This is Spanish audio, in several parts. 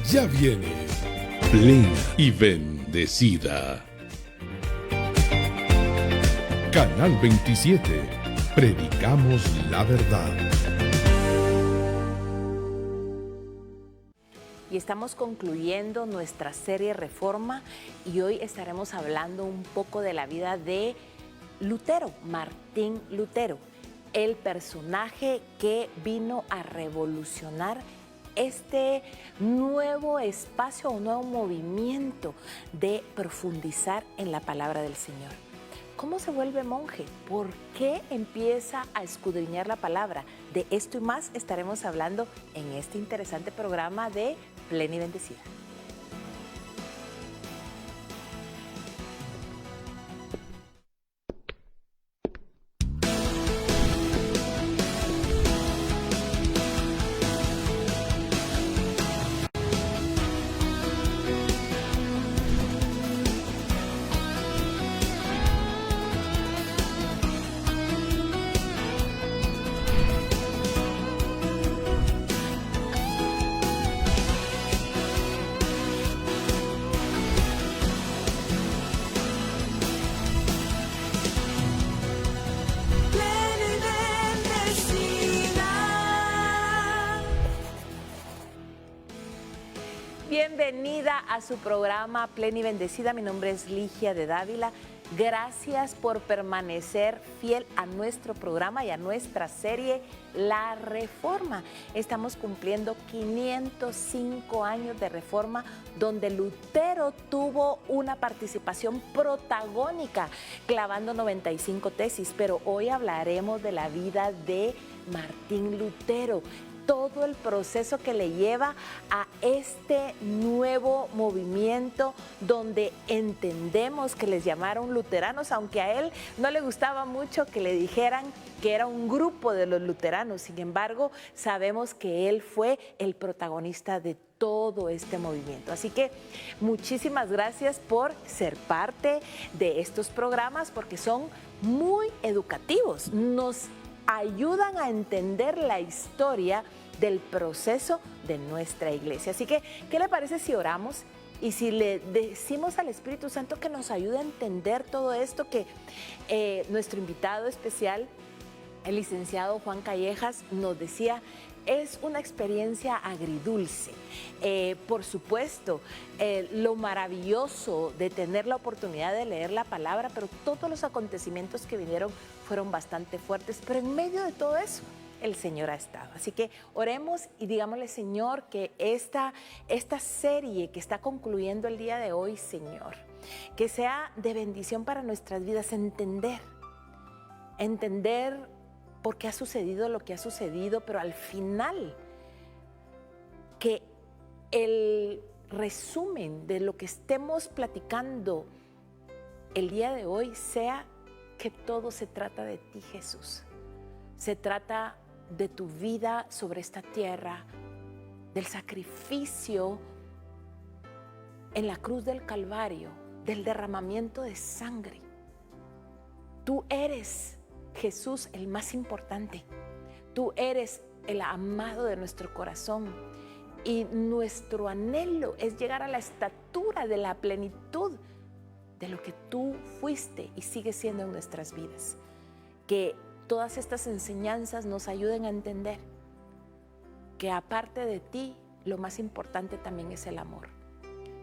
ya viene plena y bendecida. Canal 27. Predicamos la verdad. Y estamos concluyendo nuestra serie Reforma y hoy estaremos hablando un poco de la vida de Lutero, Martín Lutero, el personaje que vino a revolucionar este nuevo espacio, un nuevo movimiento de profundizar en la palabra del Señor. ¿Cómo se vuelve monje? ¿Por qué empieza a escudriñar la palabra? De esto y más estaremos hablando en este interesante programa de Plena y Bendecida. Bienvenida a su programa Plena y Bendecida. Mi nombre es Ligia de Dávila. Gracias por permanecer fiel a nuestro programa y a nuestra serie La Reforma. Estamos cumpliendo 505 años de Reforma, donde Lutero tuvo una participación protagónica, clavando 95 tesis. Pero hoy hablaremos de la vida de Martín Lutero, todo el proceso que le lleva a este nuevo movimiento donde entendemos que les llamaron luteranos, aunque a él no le gustaba mucho que le dijeran que era un grupo de los luteranos. Sin embargo, sabemos que él fue el protagonista de todo este movimiento. Así que muchísimas gracias por ser parte de estos programas porque son muy educativos. Nos ayudan a entender la historia del proceso de nuestra iglesia. Así que, ¿qué le parece si oramos y si le decimos al Espíritu Santo que nos ayude a entender todo esto que nuestro invitado especial, el licenciado Juan Callejas, nos decía? Es una experiencia agridulce. Por supuesto, lo maravilloso de tener la oportunidad de leer la palabra, pero todos los acontecimientos que vinieron fueron bastante fuertes. Pero en medio de todo eso, el Señor ha estado. Así que oremos y digámosle, Señor, que esta serie que está concluyendo el día de hoy, Señor, que sea de bendición para nuestras vidas, entender por qué ha sucedido lo que ha sucedido, pero al final que el resumen de lo que estemos platicando el día de hoy sea que todo se trata de ti, Jesús. Se trata de tu vida sobre esta tierra, del sacrificio en la cruz del Calvario, del derramamiento de sangre. Tú eres, Jesús, el más importante. Tú eres el amado de nuestro corazón y nuestro anhelo es llegar a la estatura de la plenitud de lo que tú fuiste y sigues siendo en nuestras vidas. Que todas estas enseñanzas nos ayuden a entender que aparte de ti, lo más importante también es el amor.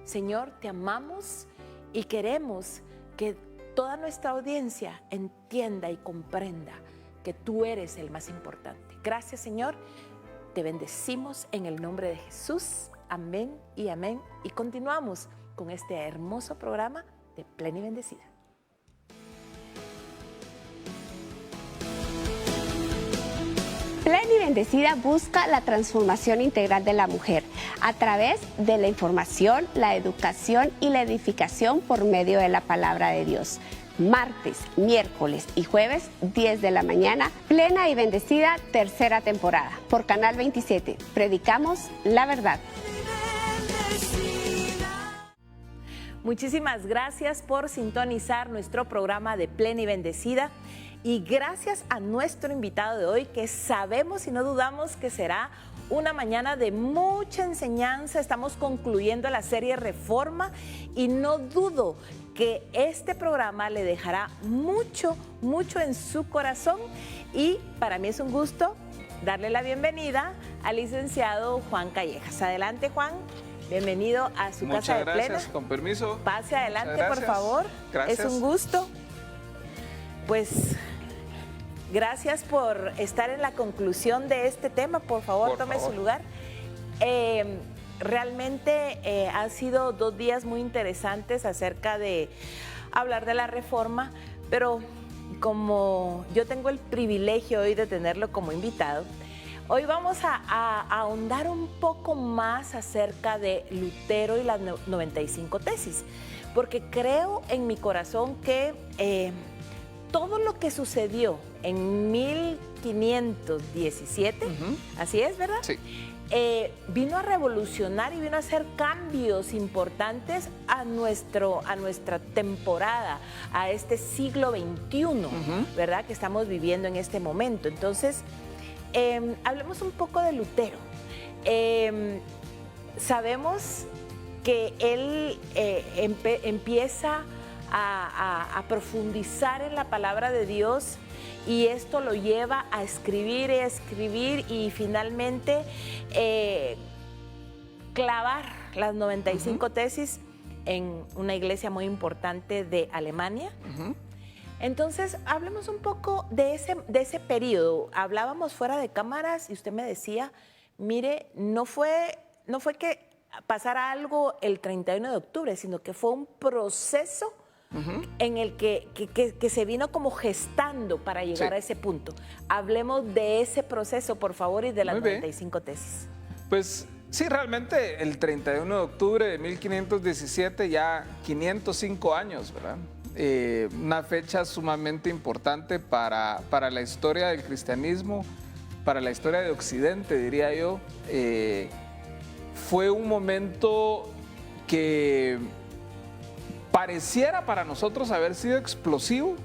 Señor, te amamos y queremos que toda nuestra audiencia entienda y comprenda que tú eres el más importante. Gracias, Señor. Te bendecimos en el nombre de Jesús. Amén y amén. Y continuamos con este hermoso programa de Plena y Bendecida. Plena y Bendecida busca la transformación integral de la mujer a través de la información, la educación y la edificación por medio de la palabra de Dios. Martes, miércoles y jueves, 10 de la mañana, Plena y Bendecida, tercera temporada, por Canal 27. Predicamos la verdad. Muchísimas gracias por sintonizar nuestro programa de Plena y Bendecida. Y gracias a nuestro invitado de hoy, que sabemos y no dudamos que será una mañana de mucha enseñanza. Estamos concluyendo la serie Reforma y no dudo que este programa le dejará mucho, mucho en su corazón. Y para mí es un gusto darle la bienvenida al licenciado Juan Callejas. Adelante, Juan. Bienvenido a su casa de Plena. Muchas gracias, con permiso. Pase adelante, por favor. Gracias. Es un gusto. Pues gracias por estar en la conclusión de este tema. Por favor, tome su lugar. Realmente han sido 2 días muy interesantes acerca de hablar de la reforma, pero como yo tengo el privilegio hoy de tenerlo como invitado, hoy vamos a ahondar un poco más acerca de Lutero y las 95 tesis, porque creo en mi corazón que todo lo que sucedió en 1517, así es, ¿verdad? Sí. Vino a revolucionar y vino a hacer cambios importantes a nuestra temporada, a este siglo XXI, ¿verdad? Que estamos viviendo en este momento. Entonces, hablemos un poco de Lutero. Sabemos que él empieza a profundizar en la palabra de Dios, y esto lo lleva a escribir y finalmente clavar las 95 tesis en una iglesia muy importante de Alemania. Entonces, hablemos un poco de ese periodo. Hablábamos fuera de cámaras y usted me decía, mire, no fue que pasara algo el 31 de octubre, sino que fue un proceso en el que se vino como gestando para llegar a ese punto. Hablemos de ese proceso, por favor, y de las 95 tesis. Pues sí, realmente el 31 de octubre de 1517, ya 505 años, ¿verdad? Una fecha sumamente importante para la historia del cristianismo, para la historia de Occidente, diría yo. Fue un momento que pareciera para nosotros haber sido explosivo,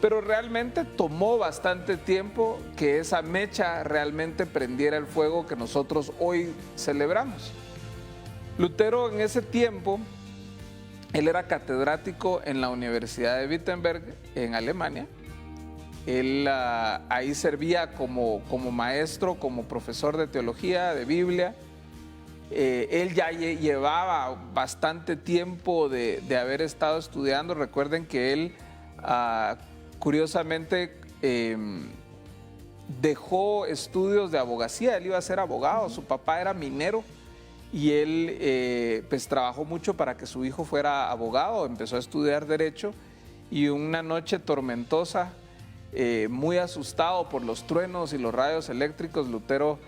pero realmente tomó bastante tiempo que esa mecha realmente prendiera el fuego que nosotros hoy celebramos. Lutero en ese tiempo, él era catedrático en la Universidad de Wittenberg en Alemania. Él ahí servía como maestro, como profesor de teología, de Biblia. Él ya llevaba bastante tiempo de haber estado estudiando. Recuerden que él, curiosamente, dejó estudios de abogacía. Él iba a ser abogado, su papá era minero y él pues trabajó mucho para que su hijo fuera abogado. Empezó a estudiar Derecho y una noche tormentosa, muy asustado por los truenos y los rayos eléctricos, Lutero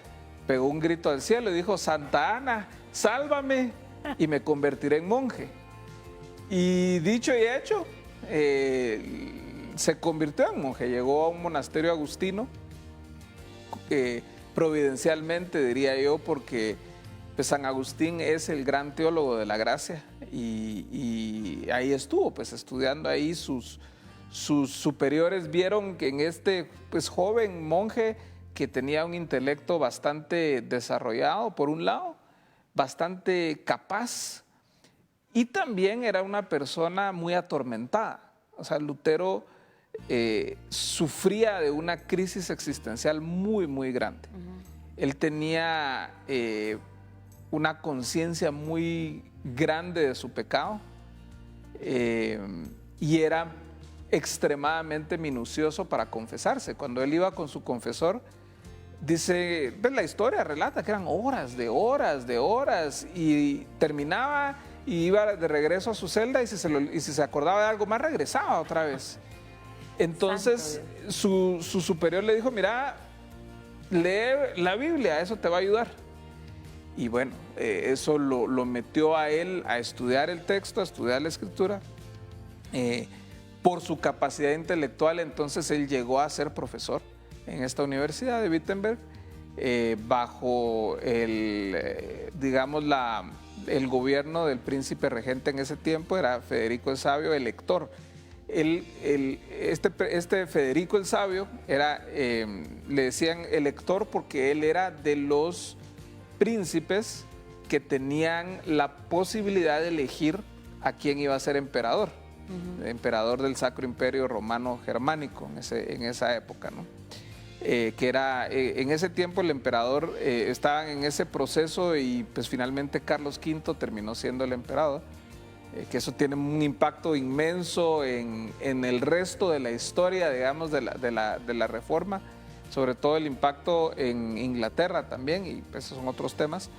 pegó un grito al cielo y dijo: Santa Ana, sálvame y me convertiré en monje. Y dicho y hecho, se convirtió en monje, llegó a un monasterio agustino, providencialmente diría yo, porque pues, San Agustín es el gran teólogo de la gracia y ahí estuvo pues estudiando ahí. Sus superiores vieron que en este pues joven monje, que tenía un intelecto bastante desarrollado, por un lado, bastante capaz, y también era una persona muy atormentada. O sea, Lutero sufría de una crisis existencial muy, muy grande. Él tenía una conciencia muy grande de su pecado y era extremadamente minucioso para confesarse. Cuando él iba con su confesor, dice, ves, la historia relata que eran horas de horas y terminaba y iba de regreso a su celda y si se acordaba de algo más regresaba otra vez. Entonces su superior le dijo: mira, lee la Biblia, eso te va a ayudar. Y bueno, eso lo metió a él a estudiar el texto, a estudiar la escritura. Por su capacidad intelectual, entonces él llegó a ser profesor en esta universidad de Wittenberg, bajo el gobierno del príncipe regente en ese tiempo, era Federico el Sabio, elector. Este Federico el Sabio era, le decían elector porque él era de los príncipes que tenían la posibilidad de elegir a quién iba a ser emperador, emperador del Sacro Imperio Romano Germánico en esa época, ¿no? Que era, en ese tiempo el emperador estaba en ese proceso y pues finalmente Carlos V terminó siendo el emperador. Que eso tiene un impacto inmenso en el resto de la historia, digamos, de la Reforma, sobre todo el impacto en Inglaterra también, y esos son otros temas.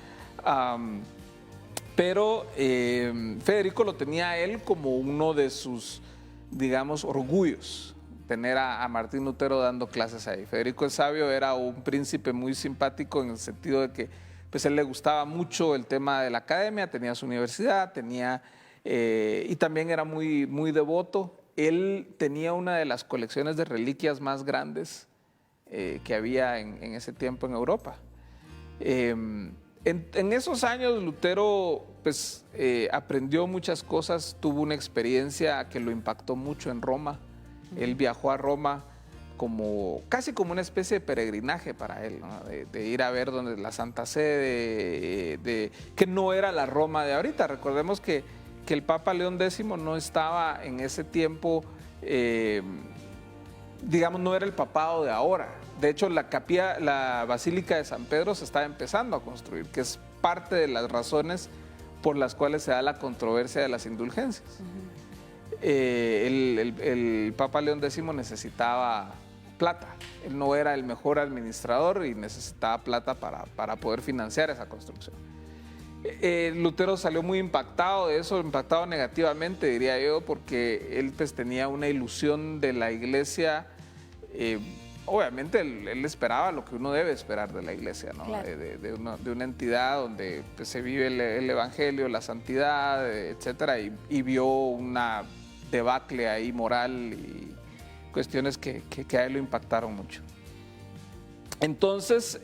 Pero Federico lo tenía a él como uno de sus, digamos, orgullos, tener a Martín Lutero dando clases ahí. Federico el Sabio era un príncipe muy simpático en el sentido de que pues, él le gustaba mucho el tema de la academia, tenía su universidad, y también era muy, muy devoto. Él tenía una de las colecciones de reliquias más grandes que había en ese tiempo en Europa. En esos años Lutero pues, aprendió muchas cosas, tuvo una experiencia que lo impactó mucho en Roma. Él viajó a Roma casi como una especie de peregrinaje para él, ¿no? de ir a ver donde la Santa Sede, que no era la Roma de ahorita. Recordemos que el Papa León X no estaba en ese tiempo, digamos, no era el papado de ahora. De hecho, la Basílica de San Pedro se estaba empezando a construir, que es parte de las razones por las cuales se da la controversia de las indulgencias. El Papa León X necesitaba plata. Él no era el mejor administrador y necesitaba plata para poder financiar esa construcción. Lutero salió muy impactado de eso, impactado negativamente, diría yo, porque él pues, tenía una ilusión de la iglesia. Obviamente él esperaba lo que uno debe esperar de la iglesia, ¿no? Claro. De una entidad donde pues, se vive el evangelio, la santidad, etcétera, y vio una debacle ahí moral y cuestiones que a él lo impactaron mucho. Entonces,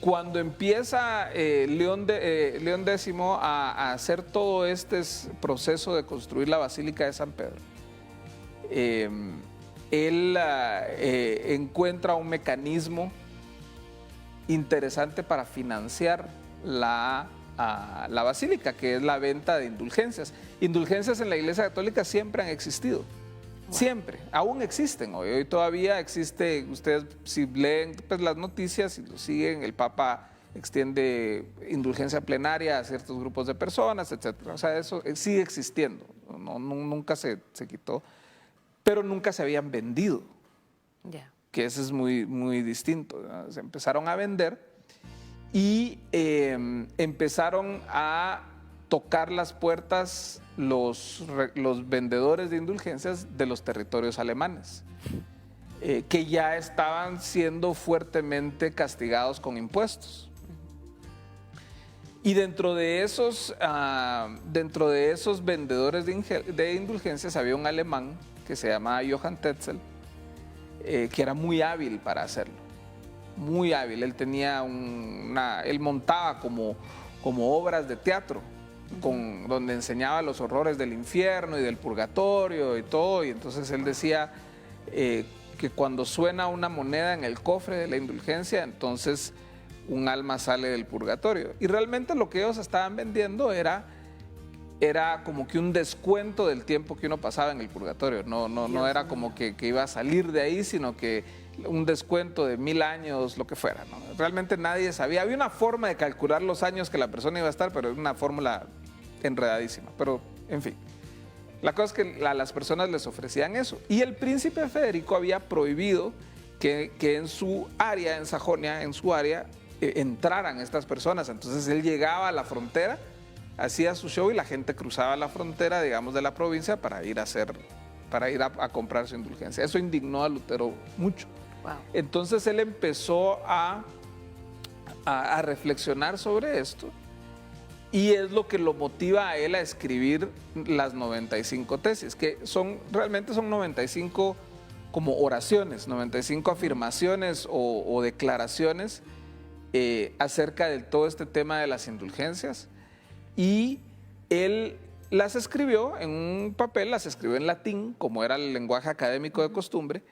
cuando empieza León X a hacer todo este proceso de construir la Basílica de San Pedro, él encuentra un mecanismo interesante para financiar la basílica, que es la venta de indulgencias. Indulgencias en la Iglesia Católica siempre han existido. Siempre, aún existen hoy todavía existe. Ustedes si leen pues, las noticias y lo siguen, el Papa extiende indulgencia plenaria a ciertos grupos de personas, etcétera. O sea, eso sigue existiendo, nunca se quitó, pero nunca se habían vendido, que eso es muy, muy distinto, ¿no? Se empezaron a vender y empezaron a tocar las puertas los vendedores de indulgencias de los territorios alemanes, que ya estaban siendo fuertemente castigados con impuestos. Y dentro de esos vendedores de indulgencias había un alemán que se llamaba Johann Tetzel, que era muy hábil para hacerlo, muy hábil. Él él montaba como obras de teatro, donde enseñaba los horrores del infierno y del purgatorio y todo, y entonces él decía que cuando suena una moneda en el cofre de la indulgencia, entonces un alma sale del purgatorio. Y realmente lo que ellos estaban vendiendo era como que un descuento del tiempo que uno pasaba en el purgatorio, no era como que iba a salir de ahí, sino que un descuento de 1000 años, lo que fuera, ¿no? Realmente nadie sabía. Había una forma de calcular los años que la persona iba a estar, pero era una fórmula enredadísima. Pero, en fin, la cosa es que a las personas les ofrecían eso. Y el príncipe Federico había prohibido que en su área, en Sajonia, entraran estas personas. Entonces él llegaba a la frontera, hacía su show y la gente cruzaba la frontera, digamos, de la provincia para ir a comprar su indulgencia. Eso indignó a Lutero mucho. Wow. Entonces él empezó a reflexionar sobre esto y es lo que lo motiva a él a escribir las 95 tesis, que realmente son 95 como oraciones, 95 afirmaciones o declaraciones acerca de todo este tema de las indulgencias. Y él las escribió en un papel, las escribió en latín, como era el lenguaje académico de costumbre,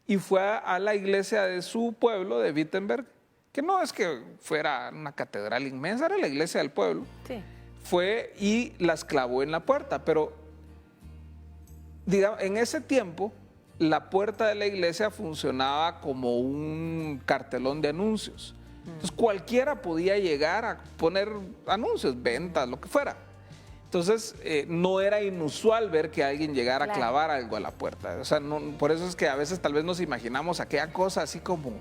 y fue a la iglesia de su pueblo, de Wittenberg, que no es que fuera una catedral inmensa, era la iglesia del pueblo. Sí. Fue y las clavó en la puerta, pero digamos, en ese tiempo la puerta de la iglesia funcionaba como un cartelón de anuncios. Entonces cualquiera podía llegar a poner anuncios, ventas, lo que fuera. Entonces no era inusual ver que alguien llegara a clavar algo a la puerta. O sea, por eso es que a veces tal vez nos imaginamos aquella cosa así como,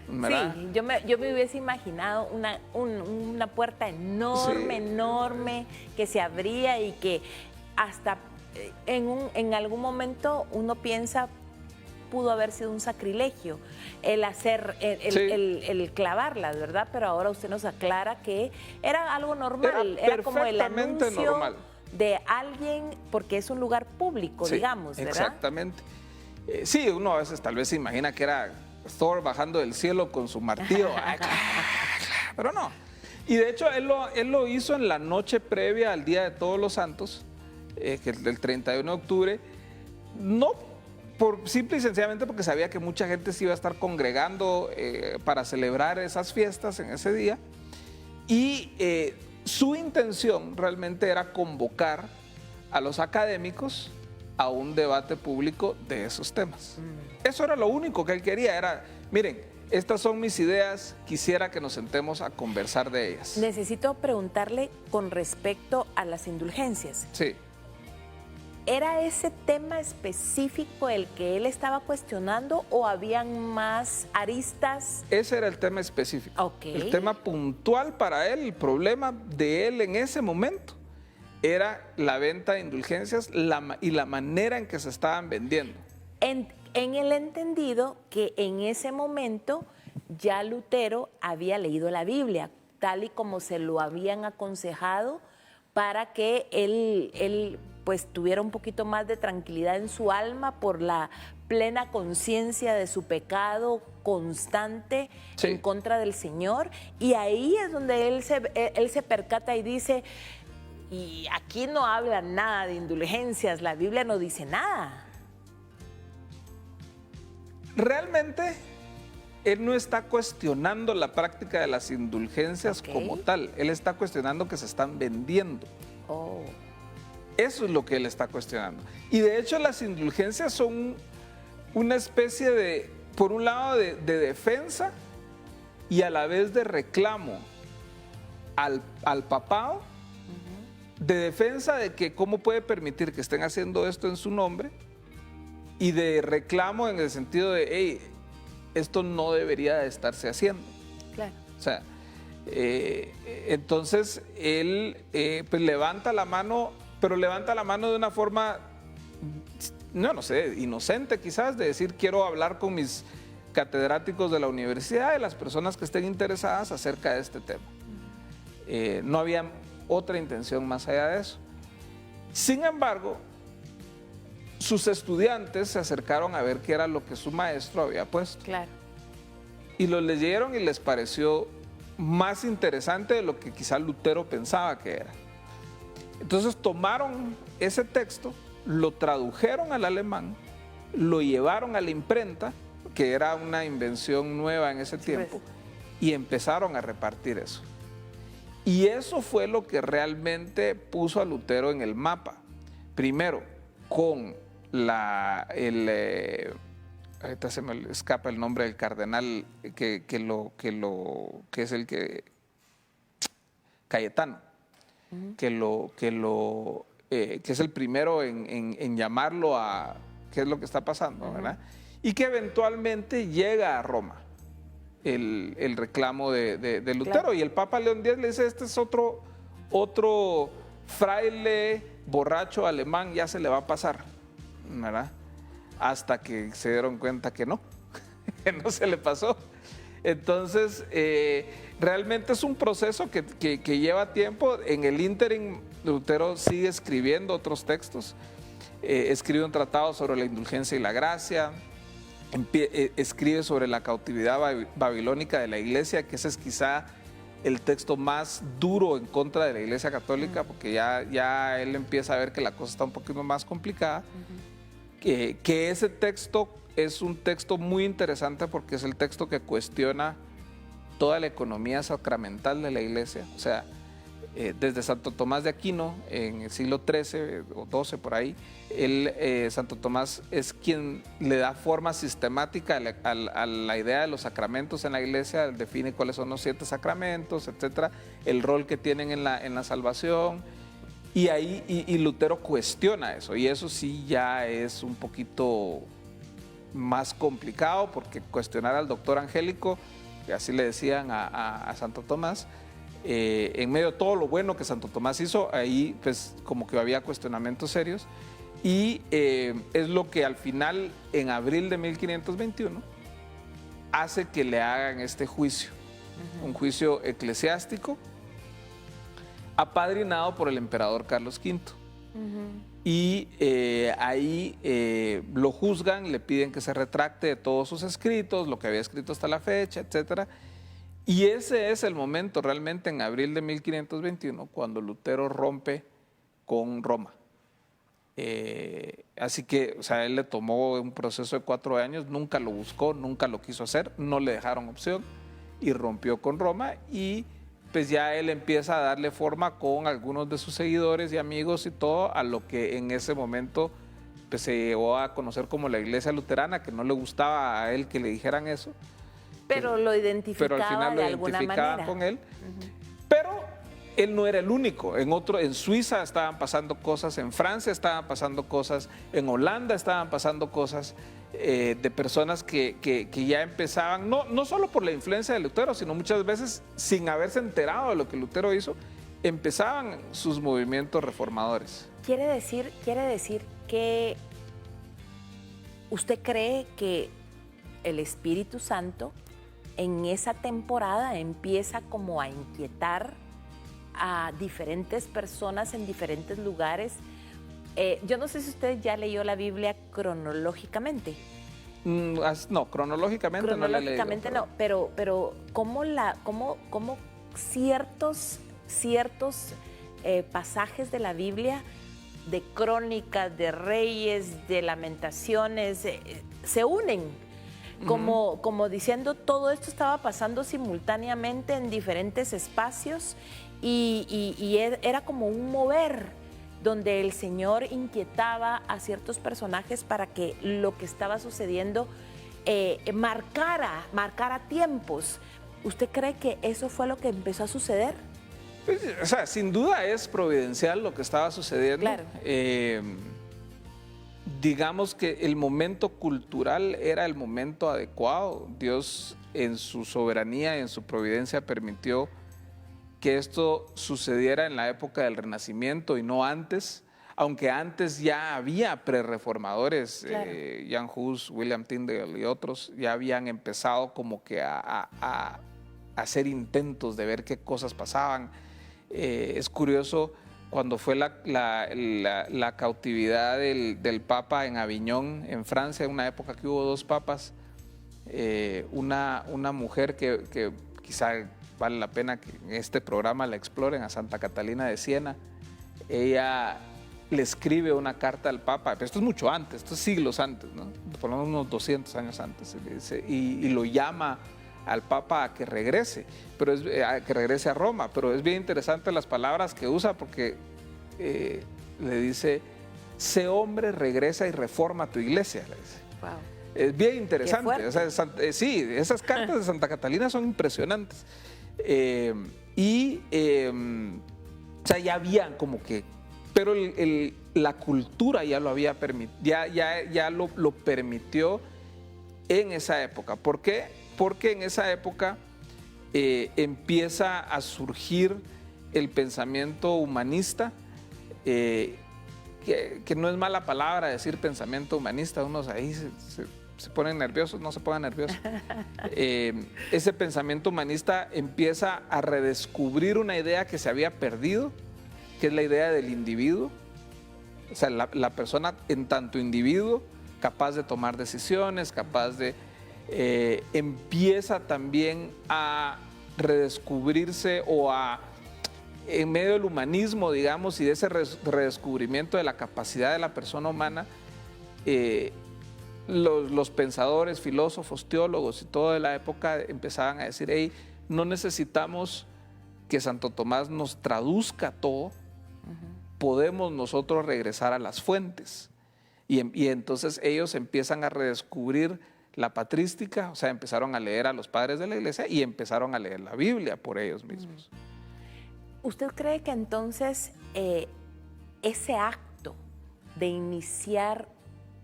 ¿verdad? Sí, yo me hubiese imaginado una puerta enorme, enorme, que se abría y que hasta en algún momento uno piensa pudo haber sido un sacrilegio el hacer, el clavarlas, ¿verdad? Pero ahora usted nos aclara que era algo normal, era como el anuncio normal de alguien, porque es un lugar público, digamos, ¿verdad? Exactamente. Sí, uno a veces tal vez se imagina que era Thor bajando del cielo con su martillo, pero no. Y de hecho él lo hizo en la noche previa al Día de Todos los Santos, que es el 31 de octubre, no simple y sencillamente porque sabía que mucha gente se iba a estar congregando para celebrar esas fiestas en ese día, y su intención realmente era convocar a los académicos a un debate público de esos temas. Eso era lo único que él quería, era, miren, estas son mis ideas, quisiera que nos sentemos a conversar de ellas. Necesito preguntarle con respecto a las indulgencias. Sí. ¿Era ese tema específico el que él estaba cuestionando o habían más aristas? Ese era el tema específico. Okay. El tema puntual para él, el problema de él en ese momento era la venta de indulgencias y la manera en que se estaban vendiendo. En el entendido que en ese momento ya Lutero había leído la Biblia, tal y como se lo habían aconsejado para que él pues tuviera un poquito más de tranquilidad en su alma por la plena conciencia de su pecado constante en contra del Señor. Y ahí es donde él se percata y dice, y aquí no habla nada de indulgencias, la Biblia no dice nada. Realmente él no está cuestionando la práctica de las indulgencias como tal, él está cuestionando que se están vendiendo. Oh. Eso es lo que él está cuestionando. Y de hecho las indulgencias son una especie de, por un lado, de defensa y a la vez de reclamo al papado, de defensa de que cómo puede permitir que estén haciendo esto en su nombre, y de reclamo en el sentido de, hey, esto no debería de estarse haciendo. Claro. O sea, entonces él pues levanta la mano, pero levanta la mano de una forma, no sé, inocente quizás, de decir, quiero hablar con mis catedráticos de la universidad y las personas que estén interesadas acerca de este tema. No había otra intención más allá de eso. Sin embargo, sus estudiantes se acercaron a ver qué era lo que su maestro había puesto. Claro. Y lo leyeron y les pareció más interesante de lo que quizá Lutero pensaba que era. Entonces tomaron ese texto, lo tradujeron al alemán, lo llevaron a la imprenta, que era una invención nueva en ese tiempo, y empezaron a repartir eso. Y eso fue lo que realmente puso a Lutero en el mapa. Primero, con ahorita se me escapa el nombre del cardenal que es el que Cayetano, que es el primero en llamarlo a qué es lo que está pasando, ¿verdad? Y que eventualmente llega a Roma el reclamo de Lutero. Claro. Y el Papa León X le dice, este es otro fraile borracho alemán, ya se le va a pasar, ¿verdad? Hasta que se dieron cuenta que no, que no se le pasó. Entonces, realmente es un proceso que lleva tiempo. En el ínterin, Lutero sigue escribiendo otros textos. Escribe un tratado sobre la indulgencia y la gracia. Escribe sobre la cautividad babilónica de la iglesia, que ese es quizá el texto más duro en contra de la Iglesia Católica, porque ya él empieza a ver que la cosa está un poquito más complicada, que ese texto es un texto muy interesante porque es el texto que cuestiona toda la economía sacramental de la Iglesia. O sea, desde Santo Tomás de Aquino, en el siglo XIII o XII, por ahí, Santo Tomás es quien le da forma sistemática a la idea de los sacramentos en la Iglesia, define cuáles son los 7 sacramentos, etcétera, el rol que tienen en la salvación, y Lutero cuestiona eso, y eso sí ya es un poquito más complicado, porque cuestionar al doctor angélico, que así le decían a Santo Tomás, en medio de todo lo bueno que Santo Tomás hizo, ahí pues como que había cuestionamientos serios, y es lo que al final, en abril de 1521, hace que le hagan este juicio, un juicio eclesiástico, apadrinado por el emperador Carlos V. Y ahí lo juzgan, le piden que se retracte de todos sus escritos, lo que había escrito hasta la fecha, etcétera. Y ese es el momento realmente en abril de 1521 cuando Lutero rompe con Roma. Así que, o sea, él le tomó un proceso de 4 años, nunca lo buscó, nunca lo quiso hacer, no le dejaron opción y rompió con Roma, y pues ya él empieza a darle forma con algunos de sus seguidores y amigos y todo a lo que en ese momento pues, se llegó a conocer como la Iglesia Luterana, que no le gustaba a él que le dijeran eso. Pero lo identificaba, pero al final de lo alguna identificaban manera con él. Pero él no era el único. En Suiza estaban pasando cosas, en Francia estaban pasando cosas, en Holanda estaban pasando cosas de personas que ya empezaban, no solo por la influencia de Lutero, sino muchas veces sin haberse enterado de lo que Lutero hizo, empezaban sus movimientos reformadores. Quiere decir que usted cree que el Espíritu Santo en esa temporada empieza como a inquietar a diferentes personas en diferentes lugares. Yo no sé si usted ya leyó la Biblia cronológicamente. No, cronológicamente no la he leído. Cronológicamente no, pero ¿cómo ciertos pasajes de la Biblia, de Crónicas, de Reyes, de Lamentaciones, se unen? Como diciendo, todo esto estaba pasando simultáneamente en diferentes espacios y era como un mover donde el Señor inquietaba a ciertos personajes para que lo que estaba sucediendo marcara tiempos. ¿Usted cree que eso fue lo que empezó a suceder? Pues, o sea, sin duda es providencial lo que estaba sucediendo. Claro. Digamos que el momento cultural era el momento adecuado. Dios en su soberanía y en su providencia permitió que esto sucediera en la época del Renacimiento y no antes, aunque antes ya había prerreformadores, claro. Jan Hus, William Tyndale y otros ya habían empezado como que a hacer intentos de ver qué cosas pasaban. Es curioso, cuando fue la cautividad del Papa en Aviñón, en Francia, en una época que hubo 2 papas, una mujer que quizá vale la pena que en este programa la exploren, a Santa Catalina de Siena, ella le escribe una carta al Papa, pero esto es mucho antes, esto es siglos antes, ¿no? Por lo menos unos 200 años antes, y lo llama al Papa a que regrese, a que regrese a Roma, pero es bien interesante las palabras que usa porque le dice, sé hombre, regresa y reforma tu iglesia, le dice. Wow. Es bien interesante, o sea, sí, esas cartas de Santa Catalina son impresionantes. O sea, ya habían como que, pero la cultura ya lo había permitido, ya lo permitió en esa época. ¿Por qué? Porque en esa época empieza a surgir el pensamiento humanista, que no es mala palabra decir pensamiento humanista, unos ahí se ponen nerviosos, no se pongan nerviosos. Ese pensamiento humanista empieza a redescubrir una idea que se había perdido, que es la idea del individuo, o sea, la persona en tanto individuo, capaz de tomar decisiones, capaz de... empieza también a redescubrirse o en medio del humanismo, digamos, y de ese redescubrimiento de la capacidad de la persona humana, los pensadores, filósofos, teólogos y todo de la época empezaban a decir, hey, no necesitamos que Santo Tomás nos traduzca todo, podemos nosotros regresar a las fuentes. Y entonces ellos empiezan a redescubrir la patrística, o sea, empezaron a leer a los padres de la iglesia y empezaron a leer la Biblia por ellos mismos. ¿Usted cree que entonces ese acto de iniciar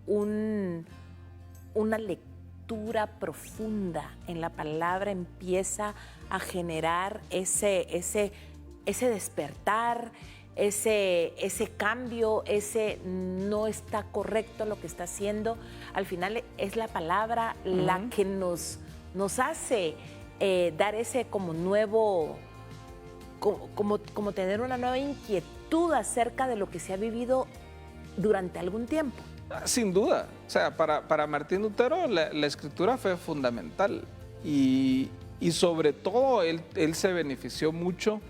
una lectura profunda en la palabra empieza a generar ese despertar, ese cambio, ese no está correcto lo que está haciendo? Al final es la palabra la que nos hace dar ese como nuevo, como tener una nueva inquietud acerca de lo que se ha vivido durante algún tiempo. Sin duda, o sea, para Martín Lutero la escritura fue fundamental y sobre todo él se benefició mucho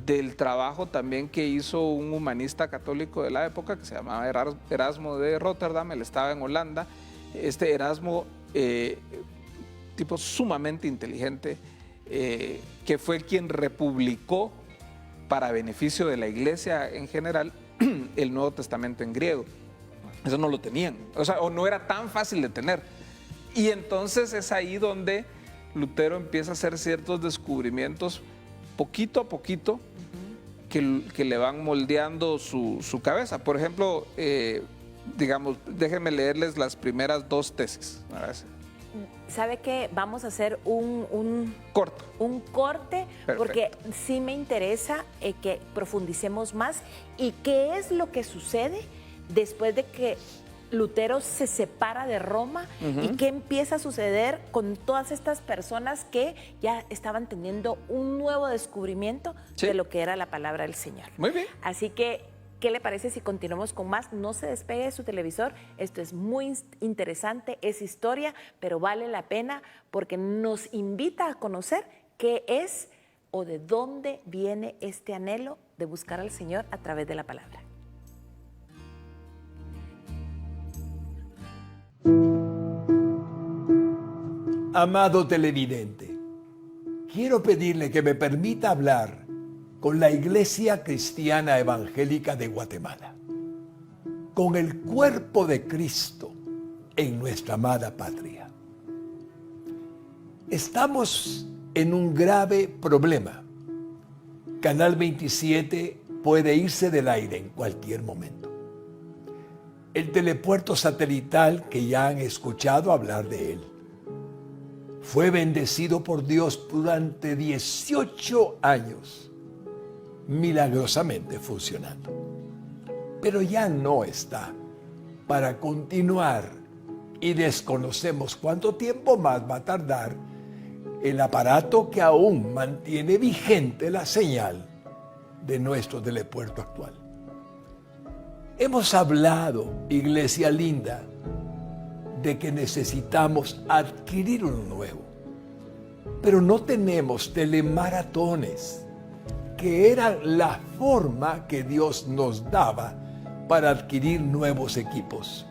del trabajo también que hizo un humanista católico de la época que se llamaba Erasmo de Rotterdam. Él estaba en Holanda. Erasmo, tipo sumamente inteligente, que fue quien republicó para beneficio de la iglesia en general el Nuevo Testamento en griego. Eso no lo tenían, o sea, o no era tan fácil de tener. Y entonces es ahí donde Lutero empieza a hacer ciertos descubrimientos poquito a poquito que le van moldeando su cabeza. Por ejemplo, digamos, déjenme leerles las primeras 2 tesis. ¿Sabe qué? Vamos a hacer un corte, Perfecto. Porque sí me interesa que profundicemos más y qué es lo que sucede después de que Lutero se separa de Roma y qué empieza a suceder con todas estas personas que ya estaban teniendo un nuevo descubrimiento de lo que era la palabra del Señor. Muy bien. Así que, ¿qué le parece si continuamos con más? No se despegue de su televisor, esto es muy interesante, es historia, pero vale la pena porque nos invita a conocer qué es o de dónde viene este anhelo de buscar al Señor a través de la palabra. Amado televidente, quiero pedirle que me permita hablar con la Iglesia Cristiana Evangélica de Guatemala, con el cuerpo de Cristo en nuestra amada patria. Estamos en un grave problema. Canal 27 puede irse del aire en cualquier momento. El telepuerto satelital que ya han escuchado hablar de él fue bendecido por Dios durante 18 años, milagrosamente funcionando. Pero ya no está para continuar y desconocemos cuánto tiempo más va a tardar el aparato que aún mantiene vigente la señal de nuestro telepuerto actual. Hemos hablado, iglesia linda, de que necesitamos adquirir uno nuevo, pero no tenemos telemaratones, que eran la forma que Dios nos daba para adquirir nuevos equipos.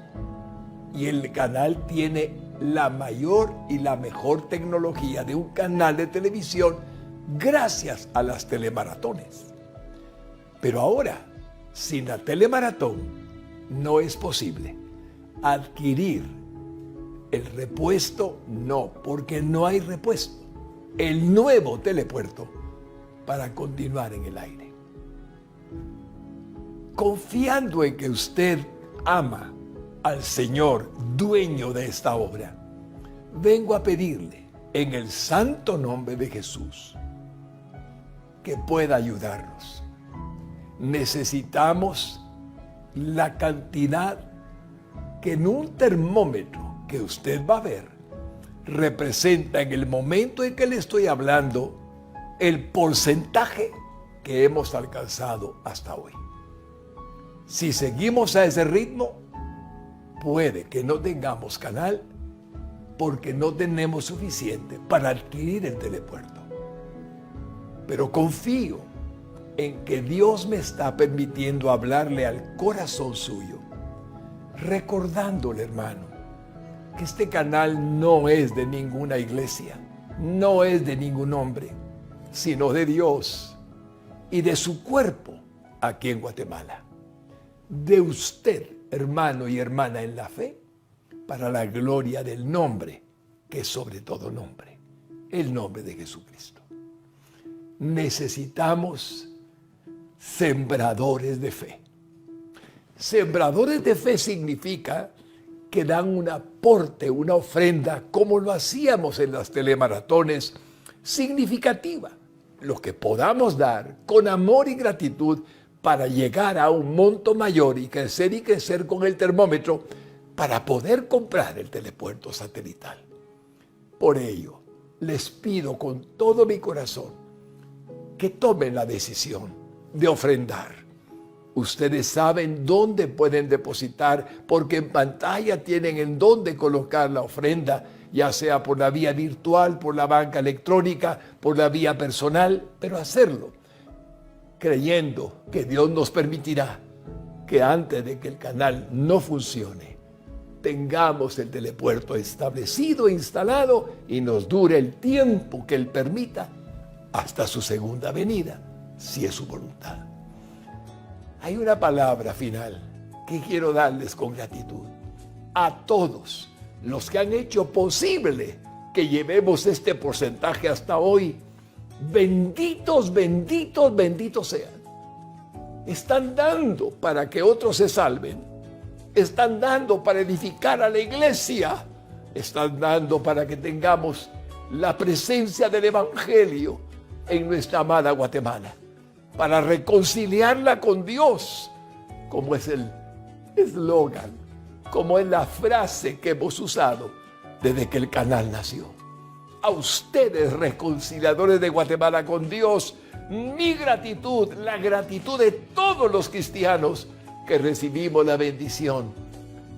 Y el canal tiene la mayor y la mejor tecnología de un canal de televisión gracias a las telemaratones. Pero ahora, sin la telemaratón, no es posible adquirir el repuesto, no, porque no hay repuesto. El nuevo telepuerto para continuar en el aire. Confiando en que usted ama al Señor, dueño de esta obra, vengo a pedirle en el santo nombre de Jesús que pueda ayudarnos. Necesitamos la cantidad que en un termómetro que usted va a ver representa en el momento en que le estoy hablando el porcentaje que hemos alcanzado hasta hoy. Si seguimos a ese ritmo, puede que no tengamos canal porque no tenemos suficiente para adquirir el telepuerto. pero confío en que Dios me está permitiendo hablarle al corazón suyo, recordándole, hermano, que este canal no es de ninguna iglesia, no es de ningún hombre, sino de Dios y de su cuerpo aquí en Guatemala. De usted, hermano y hermana en la fe, para la gloria del nombre, que es sobre todo nombre, el nombre de Jesucristo. Necesitamos sembradores de fe. Sembradores de fe significa que dan un aporte, una ofrenda, como lo hacíamos en las telemaratones, significativa, lo que podamos dar con amor y gratitud para llegar a un monto mayor y crecer con el termómetro para poder comprar el telepuerto satelital. Por ello, les pido con todo mi corazón que tomen la decisión de ofrendar. Ustedes saben dónde pueden depositar, porque en pantalla tienen en dónde colocar la ofrenda, ya sea por la vía virtual, por la banca electrónica, por la vía personal, pero hacerlo creyendo que Dios nos permitirá que antes de que el canal no funcione, tengamos el telepuerto establecido, instalado y nos dure el tiempo que Él permita hasta su segunda venida, si es su voluntad. Hay una palabra final que quiero darles con gratitud a todos los que han hecho posible que llevemos este porcentaje hasta hoy. Benditos, benditos, benditos sean. Están dando para que otros se salven. Están dando para edificar a la iglesia. Están dando para que tengamos la presencia del Evangelio en nuestra amada Guatemala, para reconciliarla con Dios, como es el eslogan, como es la frase que hemos usado desde que el canal nació. A ustedes, reconciliadores de Guatemala con Dios, mi gratitud, la gratitud de todos los cristianos que recibimos la bendición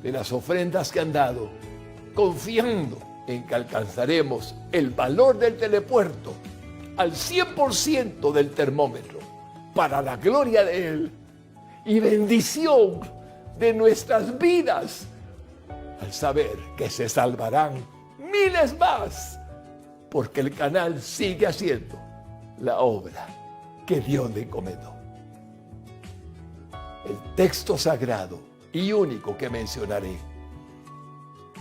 de las ofrendas que han dado, confiando en que alcanzaremos el valor del telepuerto al 100% del termómetro, para la gloria de Él y bendición de nuestras vidas, al saber que se salvarán miles más, porque el canal sigue haciendo la obra que Dios le encomendó. El texto sagrado y único que mencionaré: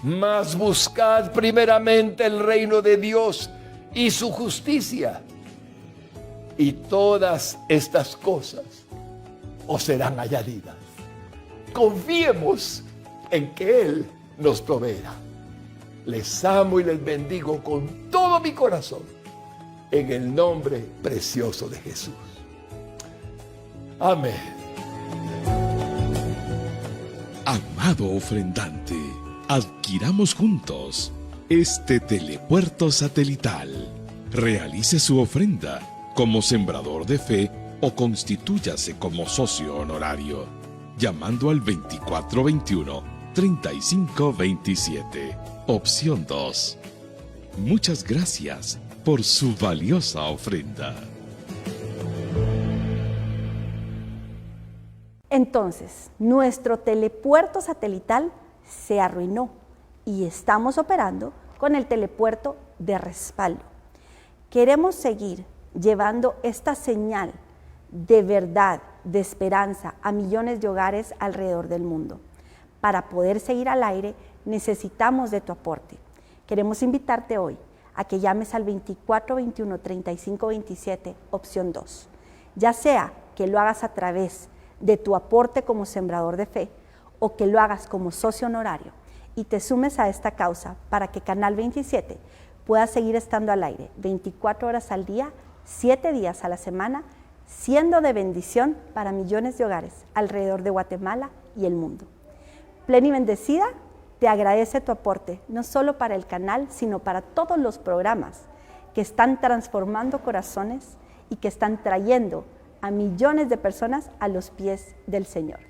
mas buscad primeramente el reino de Dios y su justicia, y todas estas cosas os serán añadidas. Confiemos en que Él nos proveerá. Les amo y les bendigo con todo mi corazón, en el nombre precioso de Jesús. Amén. Amado ofrendante, adquiramos juntos este telepuerto satelital. Realice su ofrenda como sembrador de fe o constitúyase como socio honorario, llamando al 2421-3527, opción 2. Muchas gracias por su valiosa ofrenda. Entonces, nuestro telepuerto satelital se arruinó y estamos operando con el telepuerto de respaldo. Queremos seguir llevando esta señal de verdad, de esperanza a millones de hogares alrededor del mundo. Para poder seguir al aire, necesitamos de tu aporte. Queremos invitarte hoy a que llames al 2421-3527, opción 2. Ya sea que lo hagas a través de tu aporte como sembrador de fe o que lo hagas como socio honorario y te sumes a esta causa para que Canal 27 pueda seguir estando al aire 24 horas al día, 7 días a la semana, siendo de bendición para millones de hogares alrededor de Guatemala y el mundo. Pleni Bendecida te agradece tu aporte, no solo para el canal, sino para todos los programas que están transformando corazones y que están trayendo a millones de personas a los pies del Señor.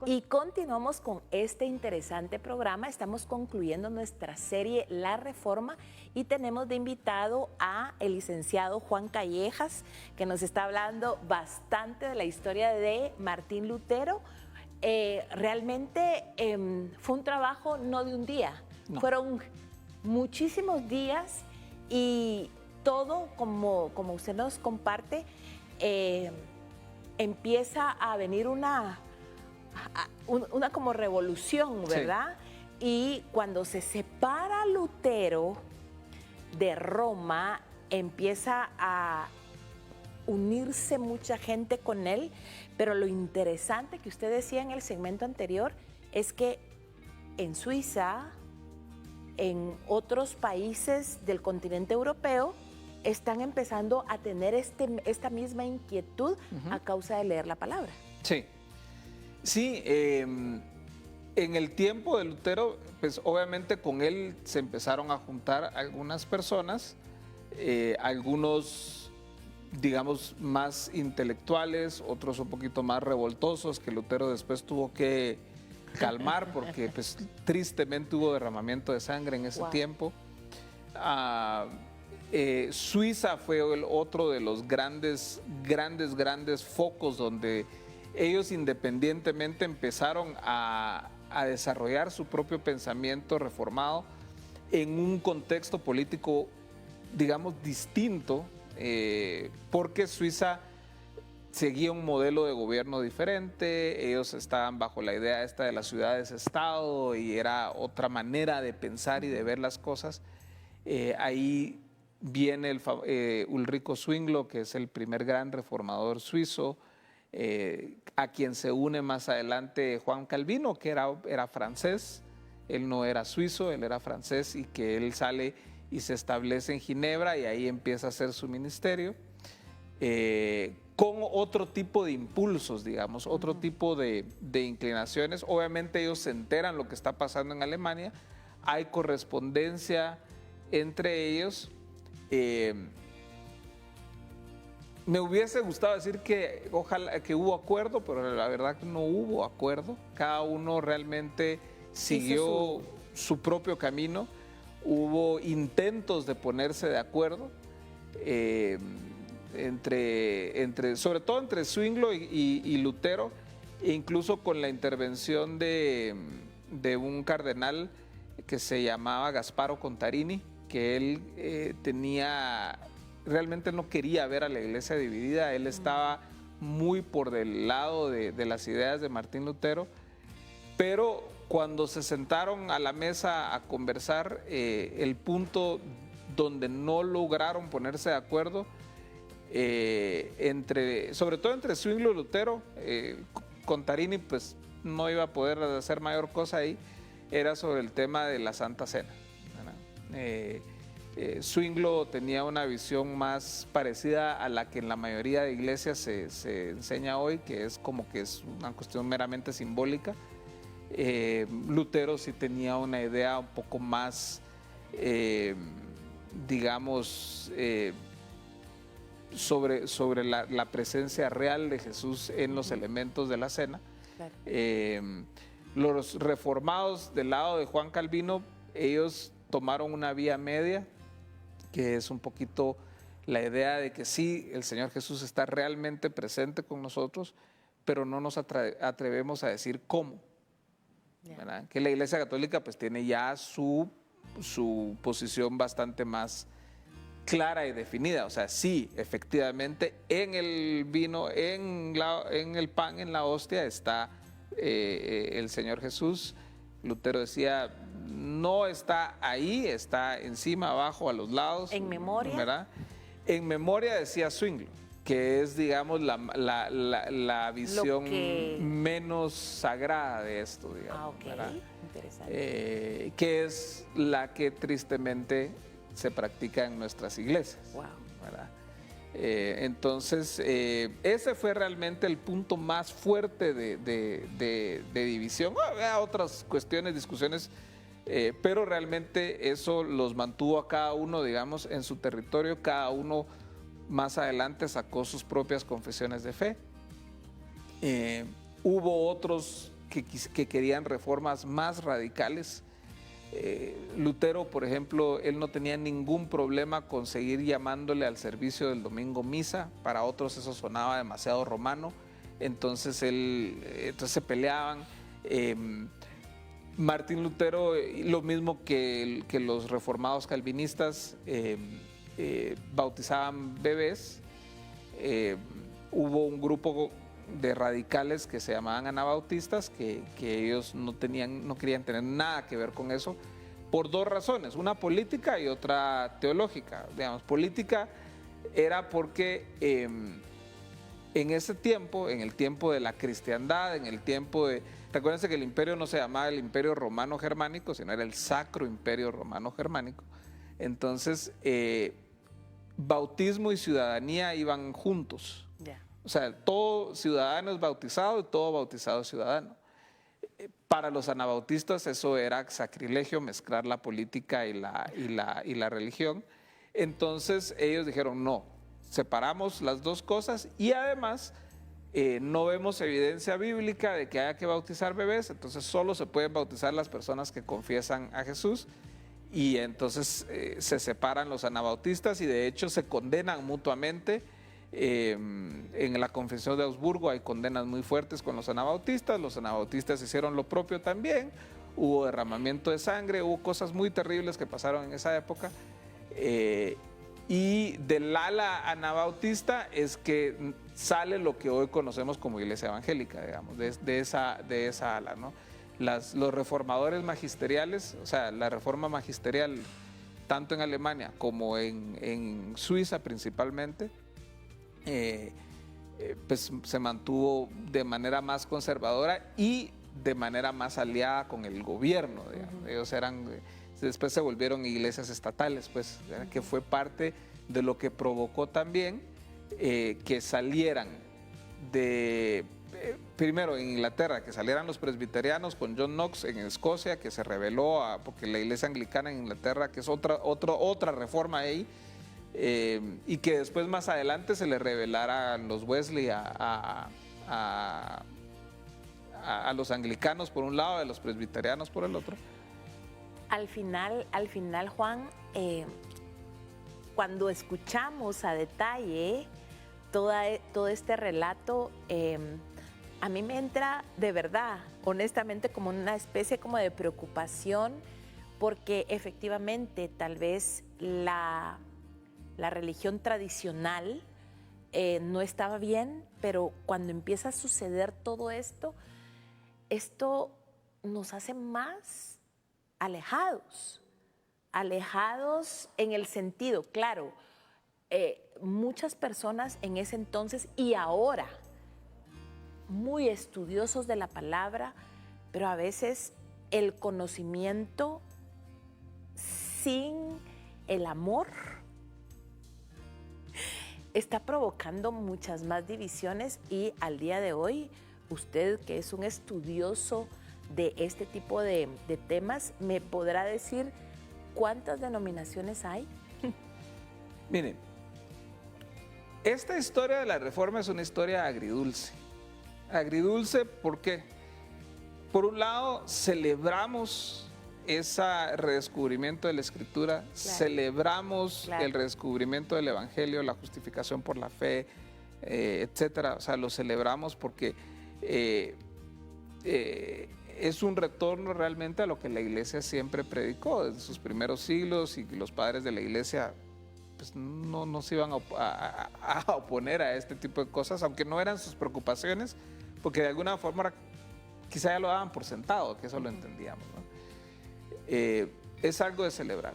Y continuamos con este interesante programa. Estamos concluyendo nuestra serie La Reforma y tenemos de invitado a el licenciado Juan Callejas, que nos está hablando bastante de la historia de Martín Lutero. Realmente fue un trabajo no de un día, fueron muchísimos días y todo, como usted nos comparte, empieza a venir una como revolución, ¿verdad? Sí. Y cuando se separa Lutero de Roma, empieza a unirse mucha gente con él, pero lo interesante que usted decía en el segmento anterior es que en Suiza, en otros países del continente europeo, están empezando a tener esta misma inquietud a causa de leer la palabra. Sí. Sí, en el tiempo de Lutero, pues obviamente con él se empezaron a juntar algunas personas, algunos, digamos, más intelectuales, otros un poquito más revoltosos, que Lutero después tuvo que calmar porque pues, tristemente hubo derramamiento de sangre en ese tiempo. Suiza fue otro de los grandes focos donde ellos independientemente empezaron a desarrollar su propio pensamiento reformado en un contexto político, digamos, distinto, porque Suiza seguía un modelo de gobierno diferente, ellos estaban bajo la idea esta de las ciudades-estado y era otra manera de pensar y de ver las cosas. Ahí viene Ulrico Zwinglio, que es el primer gran reformador suizo, a quien se une más adelante Juan Calvino, que era francés, él no era suizo, él era francés, y que él sale y se establece en Ginebra y ahí empieza a hacer su ministerio, con otro tipo de impulsos, digamos, otro tipo de inclinaciones. Obviamente ellos se enteran lo que está pasando en Alemania, hay correspondencia entre ellos. Me hubiese gustado decir que ojalá que hubo acuerdo, pero la verdad que no hubo acuerdo. Cada uno realmente siguió su propio camino. Hubo intentos de ponerse de acuerdo, sobre todo entre Zwinglio y Lutero, e incluso con la intervención de un cardenal que se llamaba Gasparo Contarini, que él realmente no quería ver a la iglesia dividida, él estaba muy por del lado de las ideas de Martín Lutero, pero cuando se sentaron a la mesa a conversar, el punto donde no lograron ponerse de acuerdo, sobre todo entre Zwinglio y Lutero, Contarini pues no iba a poder hacer mayor cosa ahí, era sobre el tema de la Santa Cena. Zwinglio tenía una visión más parecida a la que en la mayoría de iglesias se enseña hoy, que es como que es una cuestión meramente simbólica. Lutero sí tenía una idea un poco más, digamos, sobre la presencia real de Jesús en los elementos de la cena. Claro. Los reformados del lado de Juan Calvino, ellos tomaron una vía media, que es un poquito la idea de que sí, el Señor Jesús está realmente presente con nosotros, pero no nos atrevemos a decir cómo. ¿Verdad? Que la Iglesia Católica pues tiene ya su posición bastante más clara y definida. O sea, sí, efectivamente, en el vino, en el pan, en la hostia está el Señor Jesús. Lutero decía, no está ahí, está encima, abajo, a los lados. En memoria. ¿Verdad? En memoria, decía Zwinglio, que es, digamos, la visión menos sagrada de esto, digamos. Ok, ¿verdad? Interesante. Que es la que tristemente se practica en nuestras iglesias. Wow. ¿Verdad? Entonces, ese fue realmente el punto más fuerte de división. Había otras cuestiones, discusiones, pero realmente eso los mantuvo a cada uno, digamos, en su territorio. Cada uno más adelante sacó sus propias confesiones de fe. Hubo otros que querían reformas más radicales. Lutero, por ejemplo, él no tenía ningún problema con seguir llamándole al servicio del domingo misa. Para otros eso sonaba demasiado romano, entonces se peleaban. Martín Lutero, lo mismo que los reformados calvinistas, bautizaban bebés. Hubo un grupo de radicales que se llamaban anabautistas, que ellos no querían tener nada que ver con eso, por dos razones, una política y otra teológica. Digamos, política era porque en ese tiempo, en el tiempo de la cristiandad, en el tiempo de... Recuérdense que el imperio no se llamaba el Imperio Romano Germánico, sino era el Sacro Imperio Romano Germánico. Entonces, bautismo y ciudadanía iban juntos. Ya. O sea, todo ciudadano es bautizado y todo bautizado es ciudadano. Para los anabautistas eso era sacrilegio, mezclar la política y la religión. Entonces ellos dijeron no, separamos las dos cosas y además no vemos evidencia bíblica de que haya que bautizar bebés, entonces solo se pueden bautizar las personas que confiesan a Jesús. Y entonces se separan los anabautistas y de hecho se condenan mutuamente. En la Confesión de Augsburgo hay condenas muy fuertes con los anabautistas hicieron lo propio también, hubo derramamiento de sangre, hubo cosas muy terribles que pasaron en esa época, y del ala anabautista es que sale lo que hoy conocemos como Iglesia Evangélica, digamos, de esa ala, ¿no? Los reformadores magisteriales, o sea, la reforma magisterial tanto en Alemania como en Suiza principalmente, pues se mantuvo de manera más conservadora y de manera más aliada con el gobierno, digamos. Ellos después se volvieron iglesias estatales, pues, que fue parte de lo que provocó también que salieran primero en Inglaterra, que salieran los presbiterianos con John Knox en Escocia, que se rebeló porque la iglesia anglicana en Inglaterra, que es otra reforma ahí, y que después más adelante se le rebelaran los Wesley a los anglicanos por un lado, a los presbiterianos por el otro. Al final, Juan, cuando escuchamos a detalle todo este relato, a mí me entra de verdad, honestamente, como una especie como de preocupación, porque efectivamente tal vez la religión tradicional no estaba bien, pero cuando empieza a suceder todo esto nos hace más alejados en el sentido, claro, muchas personas en ese entonces y ahora, muy estudiosos de la palabra, pero a veces el conocimiento sin el amor está provocando muchas más divisiones y al día de hoy, usted que es un estudioso de este tipo de temas, ¿me podrá decir cuántas denominaciones hay? Miren, esta historia de la Reforma es una historia agridulce. Agridulce, ¿por qué? Por un lado, celebramos ese redescubrimiento de la Escritura, celebramos el redescubrimiento del Evangelio, la justificación por la fe, etcétera. O sea, lo celebramos porque es un retorno realmente a lo que la Iglesia siempre predicó desde sus primeros siglos, y los padres de la Iglesia pues no se iban a oponer a este tipo de cosas, aunque no eran sus preocupaciones, porque de alguna forma quizá ya lo daban por sentado, que eso lo entendíamos, ¿no? Es algo de celebrar,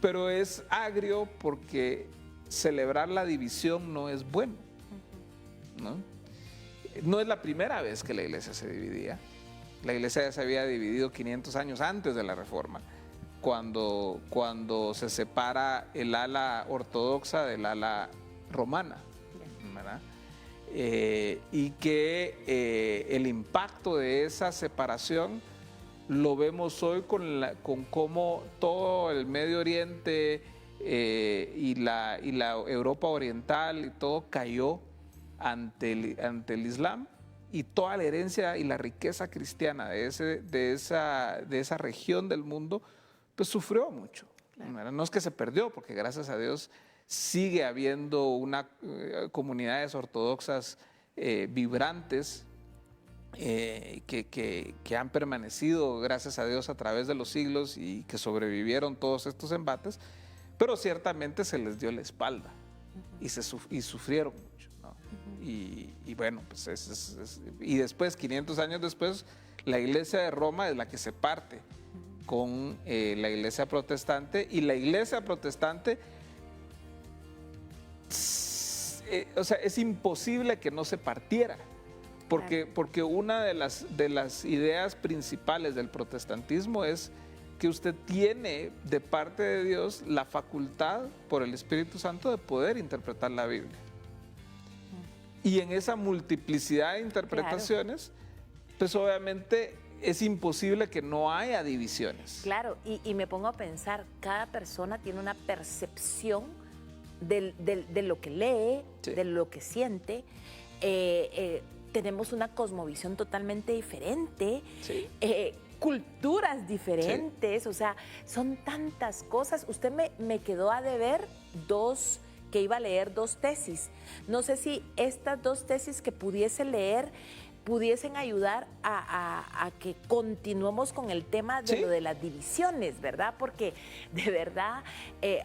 pero es agrio porque celebrar la división no es bueno, ¿no? No es la primera vez que la iglesia se dividía. La iglesia ya se había dividido 500 años antes de la Reforma, cuando se separa el ala ortodoxa del ala romana, ¿verdad? Y que el impacto de esa separación lo vemos hoy con cómo todo el Medio Oriente y la Europa Oriental y todo cayó ante el Islam, y toda la herencia y la riqueza cristiana de esa región del mundo, pues sufrió mucho. Claro. No es que se perdió, porque gracias a Dios sigue habiendo comunidades ortodoxas vibrantes que han permanecido, gracias a Dios, a través de los siglos y que sobrevivieron todos estos embates, pero ciertamente se les dio la espalda y sufrieron mucho, ¿no? Y bueno, pues y después, 500 años después, la Iglesia de Roma es la que se parte con la Iglesia protestante, y la Iglesia protestante, o sea, es imposible que no se partiera, porque una de las ideas principales del protestantismo es que usted tiene de parte de Dios la facultad por el Espíritu Santo de poder interpretar la Biblia. Y en esa multiplicidad de interpretaciones, pues obviamente es imposible que no haya divisiones. Claro, y me pongo a pensar, cada persona tiene una percepción de lo que lee, sí, de lo que siente. Tenemos una cosmovisión totalmente diferente. Sí. Culturas diferentes, sí, o sea, son tantas cosas. Usted me quedó a deber que iba a leer 2 tesis. No sé si estas 2 tesis que pudiese leer pudiesen ayudar a que continuemos con el tema de, ¿sí?, lo de las divisiones, ¿verdad? Porque de verdad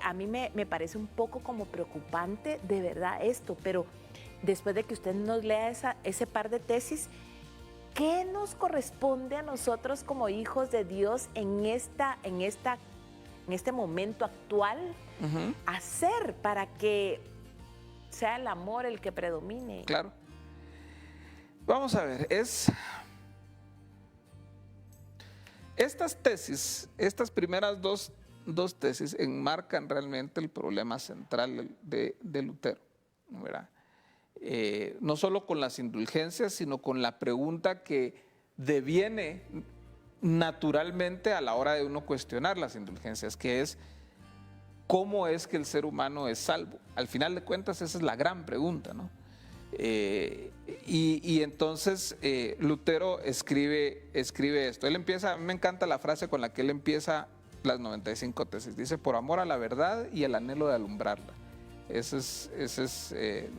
a mí me parece un poco como preocupante de verdad esto, pero después de que usted nos lea ese par de tesis, ¿qué nos corresponde a nosotros como hijos de Dios en este momento actual hacer para que sea el amor el que predomine? Claro. Vamos a ver, estas tesis, estas primeras dos tesis enmarcan realmente el problema central de Lutero, ¿verdad? No solo con las indulgencias, sino con la pregunta que deviene naturalmente a la hora de uno cuestionar las indulgencias, que es ¿cómo es que el ser humano es salvo? Al final de cuentas esa es la gran pregunta, ¿no? Y entonces Lutero escribe esto. Él empieza, a mí me encanta la frase con la que él empieza las 95 tesis. Dice, por amor a la verdad y el anhelo de alumbrarla.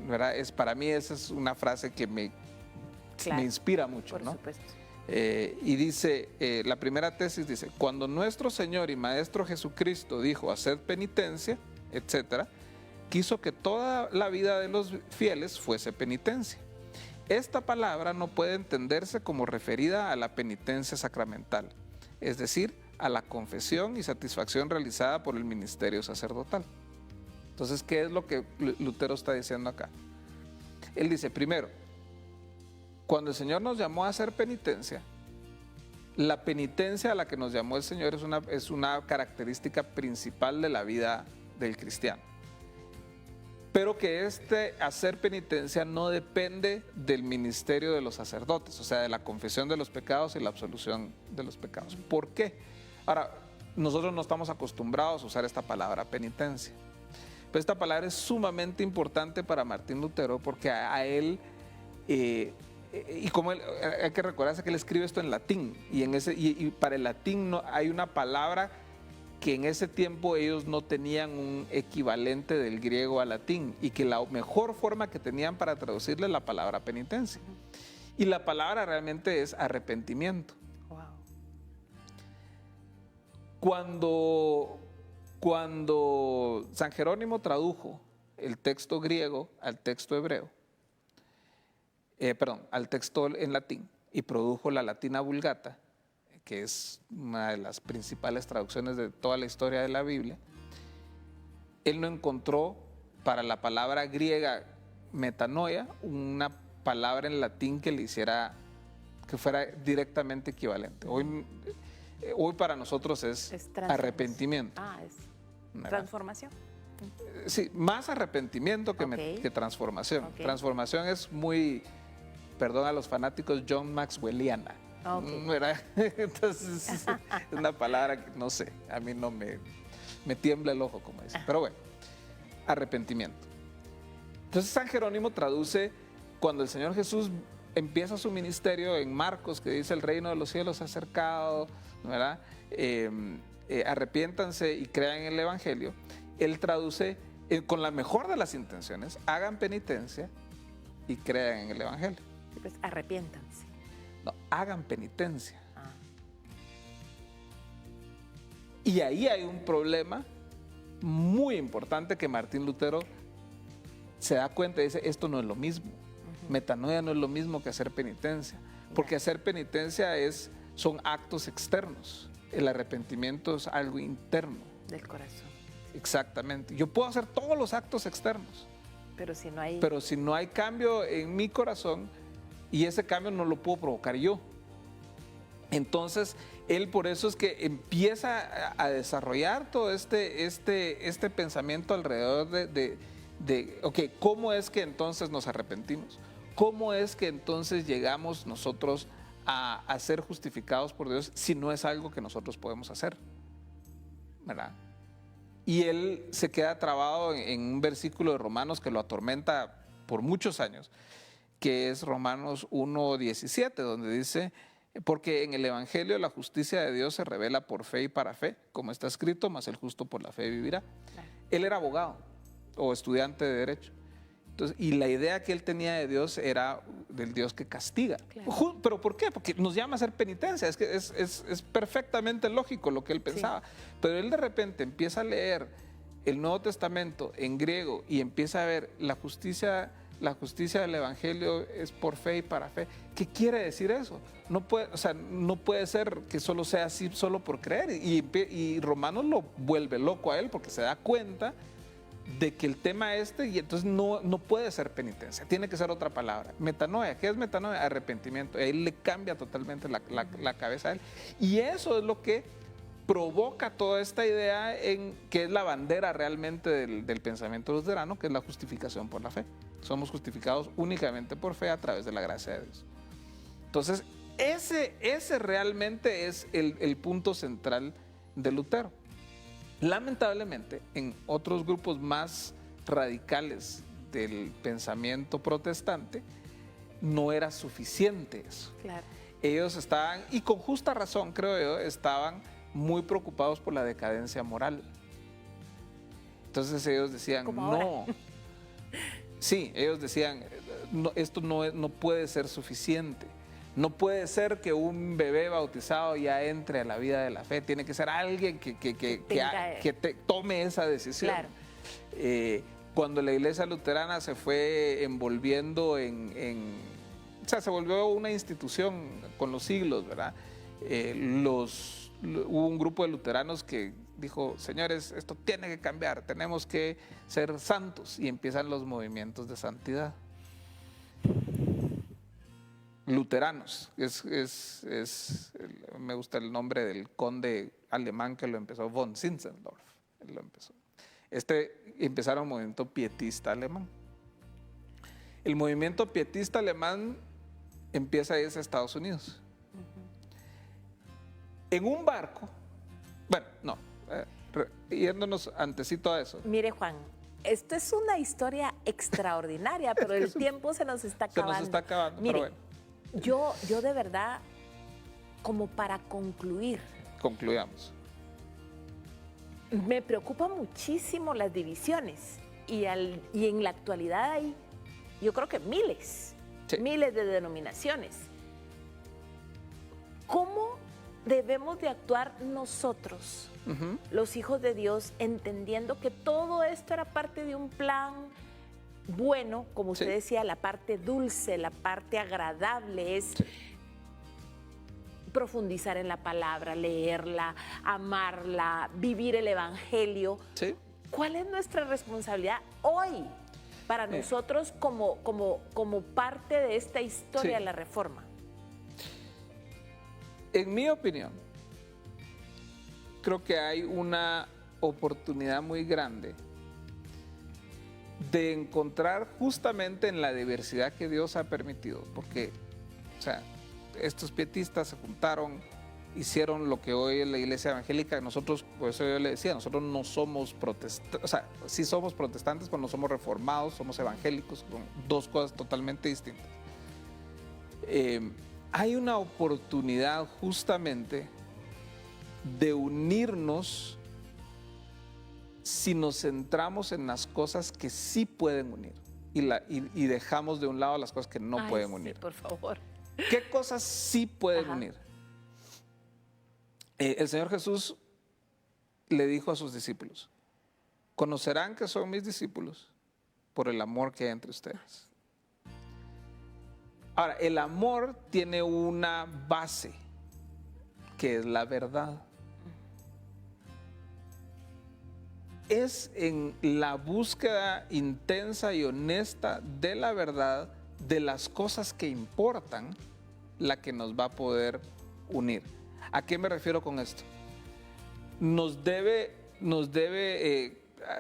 ¿Verdad? Para mí esa es una frase que me inspira mucho, por ¿no? supuesto. Y dice, la primera tesis dice, cuando nuestro Señor y Maestro Jesucristo dijo, haced penitencia, etcétera, quiso que toda la vida de los fieles fuese penitencia. Esta palabra no puede entenderse como referida a la penitencia sacramental, es decir, a la confesión y satisfacción realizada por el ministerio sacerdotal. Entonces, ¿qué es lo que Lutero está diciendo acá? Él dice, primero, cuando el Señor nos llamó a hacer penitencia, la penitencia a la que nos llamó el Señor es una característica principal de la vida del cristiano. Pero que hacer penitencia no depende del ministerio de los sacerdotes, o sea, de la confesión de los pecados y la absolución de los pecados. ¿Por qué? Ahora, nosotros no estamos acostumbrados a usar esta palabra penitencia. Pero esta palabra es sumamente importante para Martín Lutero porque a él, y como hay que recordarse que él escribe esto en latín, y para el latín hay una palabra que en ese tiempo ellos no tenían un equivalente del griego al latín, y que la mejor forma que tenían para traducirle es la palabra penitencia. Y la palabra realmente es arrepentimiento. Wow. Cuando San Jerónimo tradujo el texto griego al texto hebreo, al texto en latín, y produjo la Latina Vulgata, que es una de las principales traducciones de toda la historia de la Biblia, él no encontró para la palabra griega metanoia una palabra en latín que fuera directamente equivalente. Hoy para nosotros es arrepentimiento. Es transformación. Sí, más arrepentimiento que transformación. Okay. Transformación es muy, perdón a los fanáticos, John Maxwelliana. Okay. Entonces es una palabra que no sé, a mí no me tiembla el ojo, como dicen. Pero bueno, arrepentimiento. Entonces San Jerónimo traduce, cuando el Señor Jesús empieza su ministerio en Marcos, que dice el reino de los cielos se ha acercado, ¿verdad? Arrepiéntanse y crean en el Evangelio. Él traduce con la mejor de las intenciones, hagan penitencia y crean en el Evangelio. Pues arrepiéntanse. No, hagan penitencia. Ah. Y ahí hay un problema muy importante que Martín Lutero se da cuenta y dice, esto no es lo mismo. Metanoia no es lo mismo que hacer penitencia, porque hacer penitencia son actos externos. El arrepentimiento es algo interno. Del corazón. Exactamente. Yo puedo hacer todos los actos externos, Pero si no hay... pero si no hay cambio en mi corazón, y ese cambio no lo puedo provocar yo. Entonces, él por eso es que empieza a desarrollar todo este pensamiento alrededor ok, ¿cómo es que entonces nos arrepentimos? ¿Cómo es que entonces llegamos nosotros a ser justificados por Dios si no es algo que nosotros podemos hacer? ¿Verdad? Y él se queda trabado en un versículo de Romanos que lo atormenta por muchos años, que es Romanos 1:17, donde dice, porque en el Evangelio la justicia de Dios se revela por fe y para fe, como está escrito, mas el justo por la fe vivirá. Claro. Él era abogado o estudiante de Derecho. Entonces, y la idea que él tenía de Dios era del Dios que castiga. Claro. ¿Pero por qué? Porque nos llama a hacer penitencia. Es que es perfectamente lógico lo que él pensaba. Sí. Pero él de repente empieza a leer el Nuevo Testamento en griego y empieza a ver la justicia del Evangelio es por fe y para fe. ¿Qué quiere decir eso? No puede ser que solo sea así solo por creer. Y Romanos lo vuelve loco a él porque se da cuenta de que el tema y entonces no puede ser penitencia, tiene que ser otra palabra. Metanoia, ¿qué es metanoia? Arrepentimiento. Ahí le cambia totalmente la cabeza a él. Y eso es lo que provoca toda esta idea que es la bandera realmente del pensamiento luterano, que es la justificación por la fe. Somos justificados únicamente por fe a través de la gracia de Dios. Entonces, ese realmente es el punto central de Lutero. Lamentablemente, en otros grupos más radicales del pensamiento protestante, no era suficiente eso. Claro. Ellos estaban, y con justa razón creo yo, estaban muy preocupados por la decadencia moral. Entonces ellos decían, no. Sí, ellos decían, no, esto no puede ser suficiente. No puede ser que un bebé bautizado ya entre a la vida de la fe. Tiene que ser alguien que tome esa decisión. Claro. Cuando la iglesia luterana se fue envolviendo o sea, se volvió una institución con los siglos, ¿verdad? Hubo un grupo de luteranos que dijo, señores, esto tiene que cambiar, tenemos que ser santos. Y empiezan los movimientos de santidad. Luteranos, me gusta el nombre del conde alemán que lo empezó, von Zinzendorf, él lo empezó. Empezaron un movimiento pietista alemán. El movimiento pietista alemán empieza a irse a Estados Unidos. En un barco, yéndonos antecito a eso. Mire, Juan, esto es una historia extraordinaria, pero el tiempo se nos está acabando. Se nos está acabando, mire, pero bueno. Yo de verdad, como para concluir. Concluyamos. Me preocupan muchísimo las divisiones y en la actualidad hay, yo creo que miles de denominaciones. ¿Cómo debemos de actuar nosotros, los hijos de Dios, entendiendo que todo esto era parte de un plan bueno, como usted decía, la parte dulce, la parte agradable es profundizar en la palabra, leerla, amarla, vivir el Evangelio? ¿Cuál es nuestra responsabilidad hoy para nosotros como parte de esta historia de la Reforma? En mi opinión, creo que hay una oportunidad muy grande de encontrar justamente en la diversidad que Dios ha permitido, porque, o sea, estos pietistas se juntaron, hicieron lo que hoy es la iglesia evangélica. Nosotros, por eso yo le decía, nosotros no somos protestantes, o sea, sí somos protestantes, pero no somos reformados, somos evangélicos, son dos cosas totalmente distintas. hay una oportunidad justamente de unirnos si nos centramos en las cosas que sí pueden unir y dejamos de un lado las cosas que no pueden unir. Por favor. ¿Qué cosas sí pueden Ajá. unir? El Señor Jesús le dijo a sus discípulos: conocerán que son mis discípulos por el amor que hay entre ustedes. Ahora, el amor tiene una base, que es la verdad. Es en la búsqueda intensa y honesta de la verdad, de las cosas que importan, la que nos va a poder unir. ¿A qué me refiero con esto?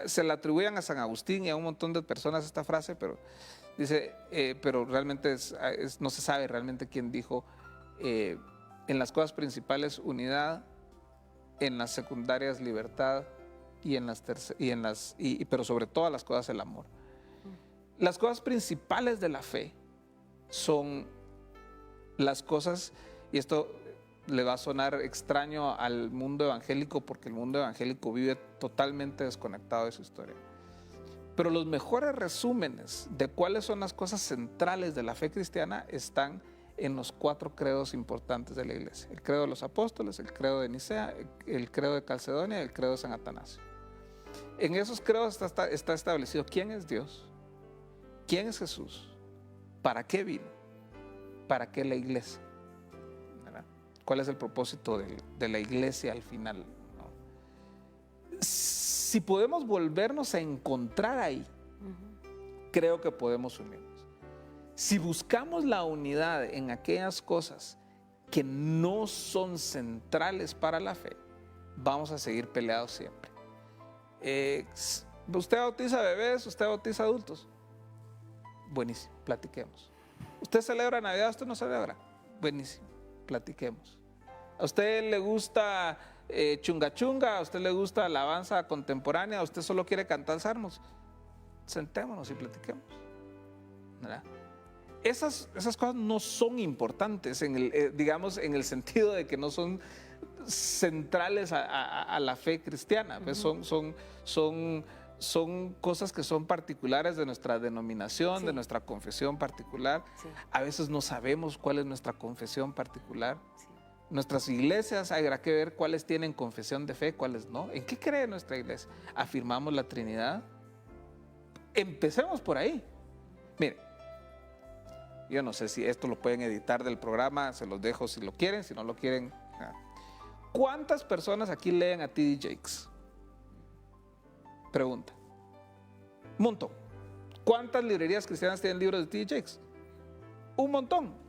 Se la atribuyen a San Agustín y a un montón de personas esta frase, pero dice, pero realmente no se sabe realmente quién dijo, en las cosas principales unidad, en las secundarias libertad pero sobre todas las cosas el amor. Las cosas principales de la fe son las cosas, y esto le va a sonar extraño al mundo evangélico porque el mundo evangélico vive totalmente desconectado de su historia. Pero los mejores resúmenes de cuáles son las cosas centrales de la fe cristiana están en los 4 credos importantes de la iglesia: el credo de los apóstoles, el credo de Nicea, el credo de Calcedonia y el credo de San Atanasio. En esos credos está establecido quién es Dios, quién es Jesús, para qué vino, para qué la iglesia, ¿verdad? ¿Cuál es el propósito de la iglesia al final, ¿no? Si podemos volvernos a encontrar ahí, creo que podemos unirnos. Si buscamos la unidad en aquellas cosas que no son centrales para la fe, vamos a seguir peleados siempre. ¿Usted bautiza bebés? ¿Usted bautiza adultos? Buenísimo, platiquemos. ¿Usted celebra Navidad? ¿Usted no celebra? Buenísimo, platiquemos. ¿A usted le gusta chunga chunga? ¿A usted le gusta alabanza contemporánea? ¿A usted solo quiere cantar salmos? Sentémonos y platiquemos, ¿verdad? Esas cosas no son importantes digamos, en el sentido de que no son centrales a la fe cristiana. Son cosas que son particulares de nuestra denominación, sí, de nuestra confesión particular. Sí. A veces no sabemos cuál es nuestra confesión particular. Sí. Nuestras iglesias, habrá que ver cuáles tienen confesión de fe, cuáles no. ¿En qué cree nuestra iglesia? ¿Afirmamos la Trinidad? Empecemos por ahí. Mire, yo no sé si esto lo pueden editar del programa, se los dejo si lo quieren, si no lo quieren. ¿Cuántas personas aquí leen a T.D. Jakes? Pregunta. Un montón. ¿Cuántas librerías cristianas tienen libros de T.D. Jakes? Un montón.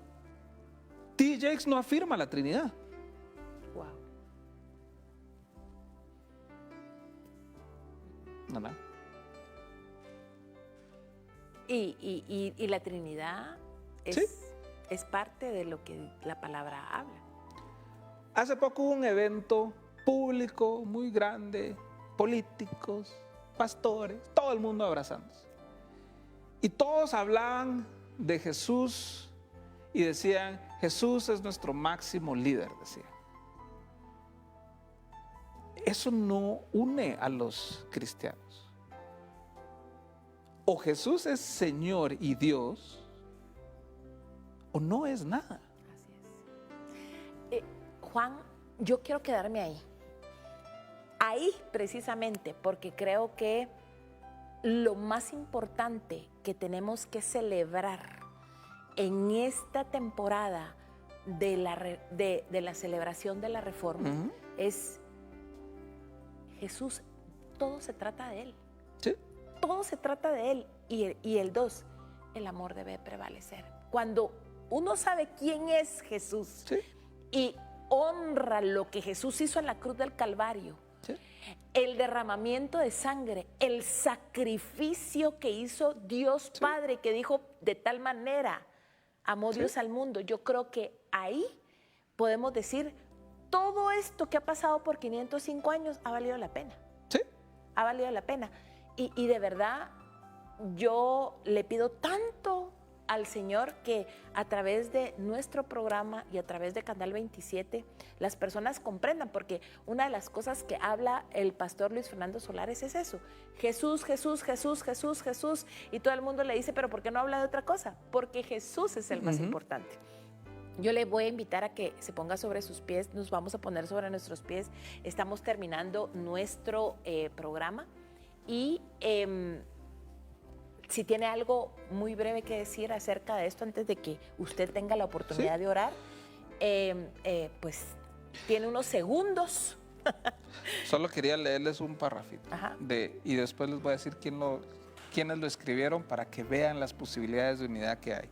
T.D. Jakes no afirma la Trinidad. Wow. No. Y la Trinidad ¿sí? es parte de lo que la palabra habla. Hace poco hubo un evento público muy grande, políticos, pastores, todo el mundo abrazándose. Y todos hablaban de Jesús y decían, Jesús es nuestro máximo líder, decían. Eso no une a los cristianos. O Jesús es Señor y Dios, o no es nada. Así es. Juan, yo quiero quedarme ahí. Ahí precisamente, porque creo que lo más importante que tenemos que celebrar en esta temporada de la celebración de la Reforma es Jesús. Todo se trata de Él. Sí. Todo se trata de Él. Y el 2, el amor debe prevalecer. Cuando uno sabe quién es Jesús, sí, y honra lo que Jesús hizo en la cruz del Calvario, sí, el derramamiento de sangre, el sacrificio que hizo Dios, sí, Padre, que dijo de tal manera amó, sí, Dios al mundo. Yo creo que ahí podemos decir todo esto que ha pasado por 505 años ha valido la pena. Sí. Ha valido la pena. Y de verdad yo le pido tanto al Señor que a través de nuestro programa y a través de Canal 27 las personas comprendan, porque una de las cosas que habla el pastor Luis Fernando Solares es eso: Jesús, Jesús, Jesús, Jesús, Jesús, y todo el mundo le dice, pero ¿por qué no habla de otra cosa? Porque Jesús es el más importante. Yo le voy a invitar a que se ponga sobre sus pies, nos vamos a poner sobre nuestros pies. Estamos terminando nuestro programa y si tiene algo muy breve que decir acerca de esto antes de que usted tenga la oportunidad de orar, pues tiene unos segundos. Solo quería leerles un parrafito y después les voy a decir quiénes lo escribieron para que vean las posibilidades de unidad que hay.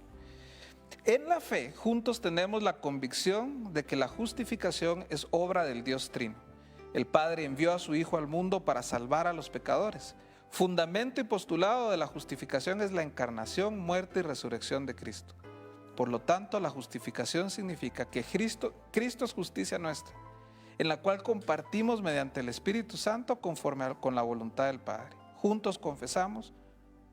En la fe, juntos tenemos la convicción de que la justificación es obra del Dios Trino. El Padre envió a su Hijo al mundo para salvar a los pecadores. Fundamento y postulado de la justificación es la encarnación, muerte y resurrección de Cristo. Por lo tanto, la justificación significa que Cristo es justicia nuestra, en la cual compartimos mediante el Espíritu Santo conforme con la voluntad del Padre. Juntos confesamos: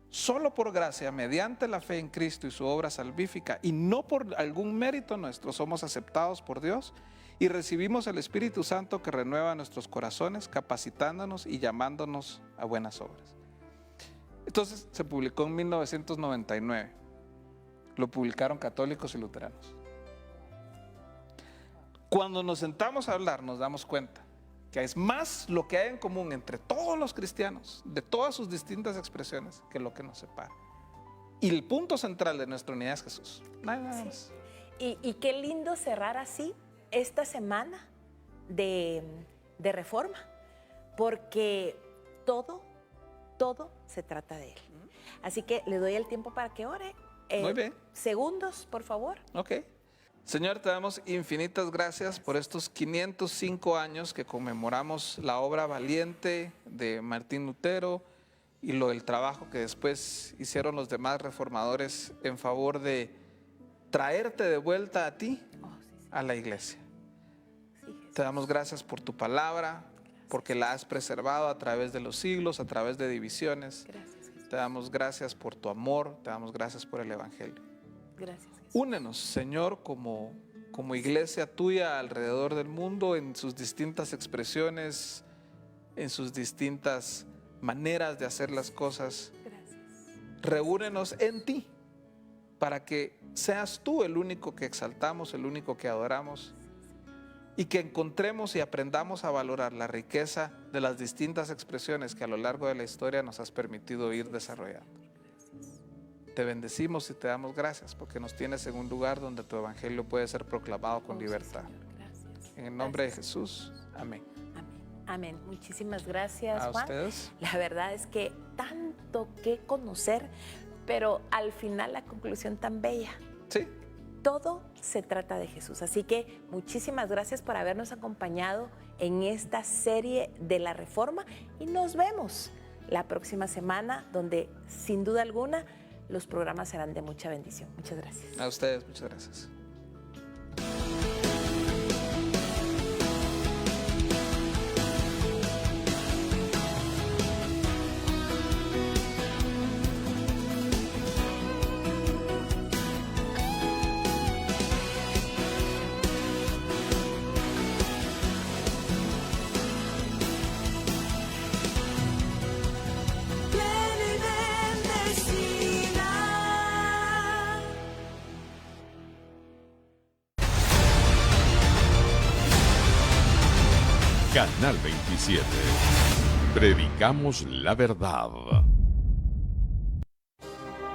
solo por gracia, mediante la fe en Cristo y su obra salvífica, y no por algún mérito nuestro, somos aceptados por Dios y recibimos el Espíritu Santo que renueva nuestros corazones, capacitándonos y llamándonos a buenas obras. Entonces se publicó en 1999. Lo publicaron católicos y luteranos. Cuando nos sentamos a hablar, nos damos cuenta que es más lo que hay en común entre todos los cristianos, de todas sus distintas expresiones, que lo que nos separa. Y el punto central de nuestra unidad es Jesús. Nada más. Y qué lindo cerrar así esta semana de Reforma, porque todo se trata de Él. Así que le doy el tiempo para que ore. Muy bien. Segundos, por favor. Ok. Señor, te damos infinitas gracias por estos 505 años que conmemoramos la obra valiente de Martín Lutero y el trabajo que después hicieron los demás reformadores en favor de traerte de vuelta a ti, a la iglesia. Te damos gracias por tu palabra, porque la has preservado a través de los siglos, a través de divisiones. Te damos gracias por tu amor, te damos gracias por el Evangelio. Gracias. Únenos, Señor, como iglesia tuya alrededor del mundo, en sus distintas expresiones, en sus distintas maneras de hacer las cosas. Gracias. Reúnenos en ti, para que seas tú el único que exaltamos, el único que adoramos, y que encontremos y aprendamos a valorar la riqueza de las distintas expresiones que a lo largo de la historia nos has permitido ir desarrollando. Te bendecimos y te damos gracias porque nos tienes en un lugar donde tu evangelio puede ser proclamado con libertad. Gracias. En el nombre de Jesús, amén. Amén. Muchísimas gracias, A Juan. ustedes. La verdad es que tanto que conocer, pero al final la conclusión tan bella. Sí. Todo se trata de Jesús. Así que muchísimas gracias por habernos acompañado en esta serie de la Reforma y nos vemos la próxima semana, donde sin duda alguna los programas serán de mucha bendición. Muchas gracias. A ustedes, muchas gracias. Canal 27. Predicamos la verdad.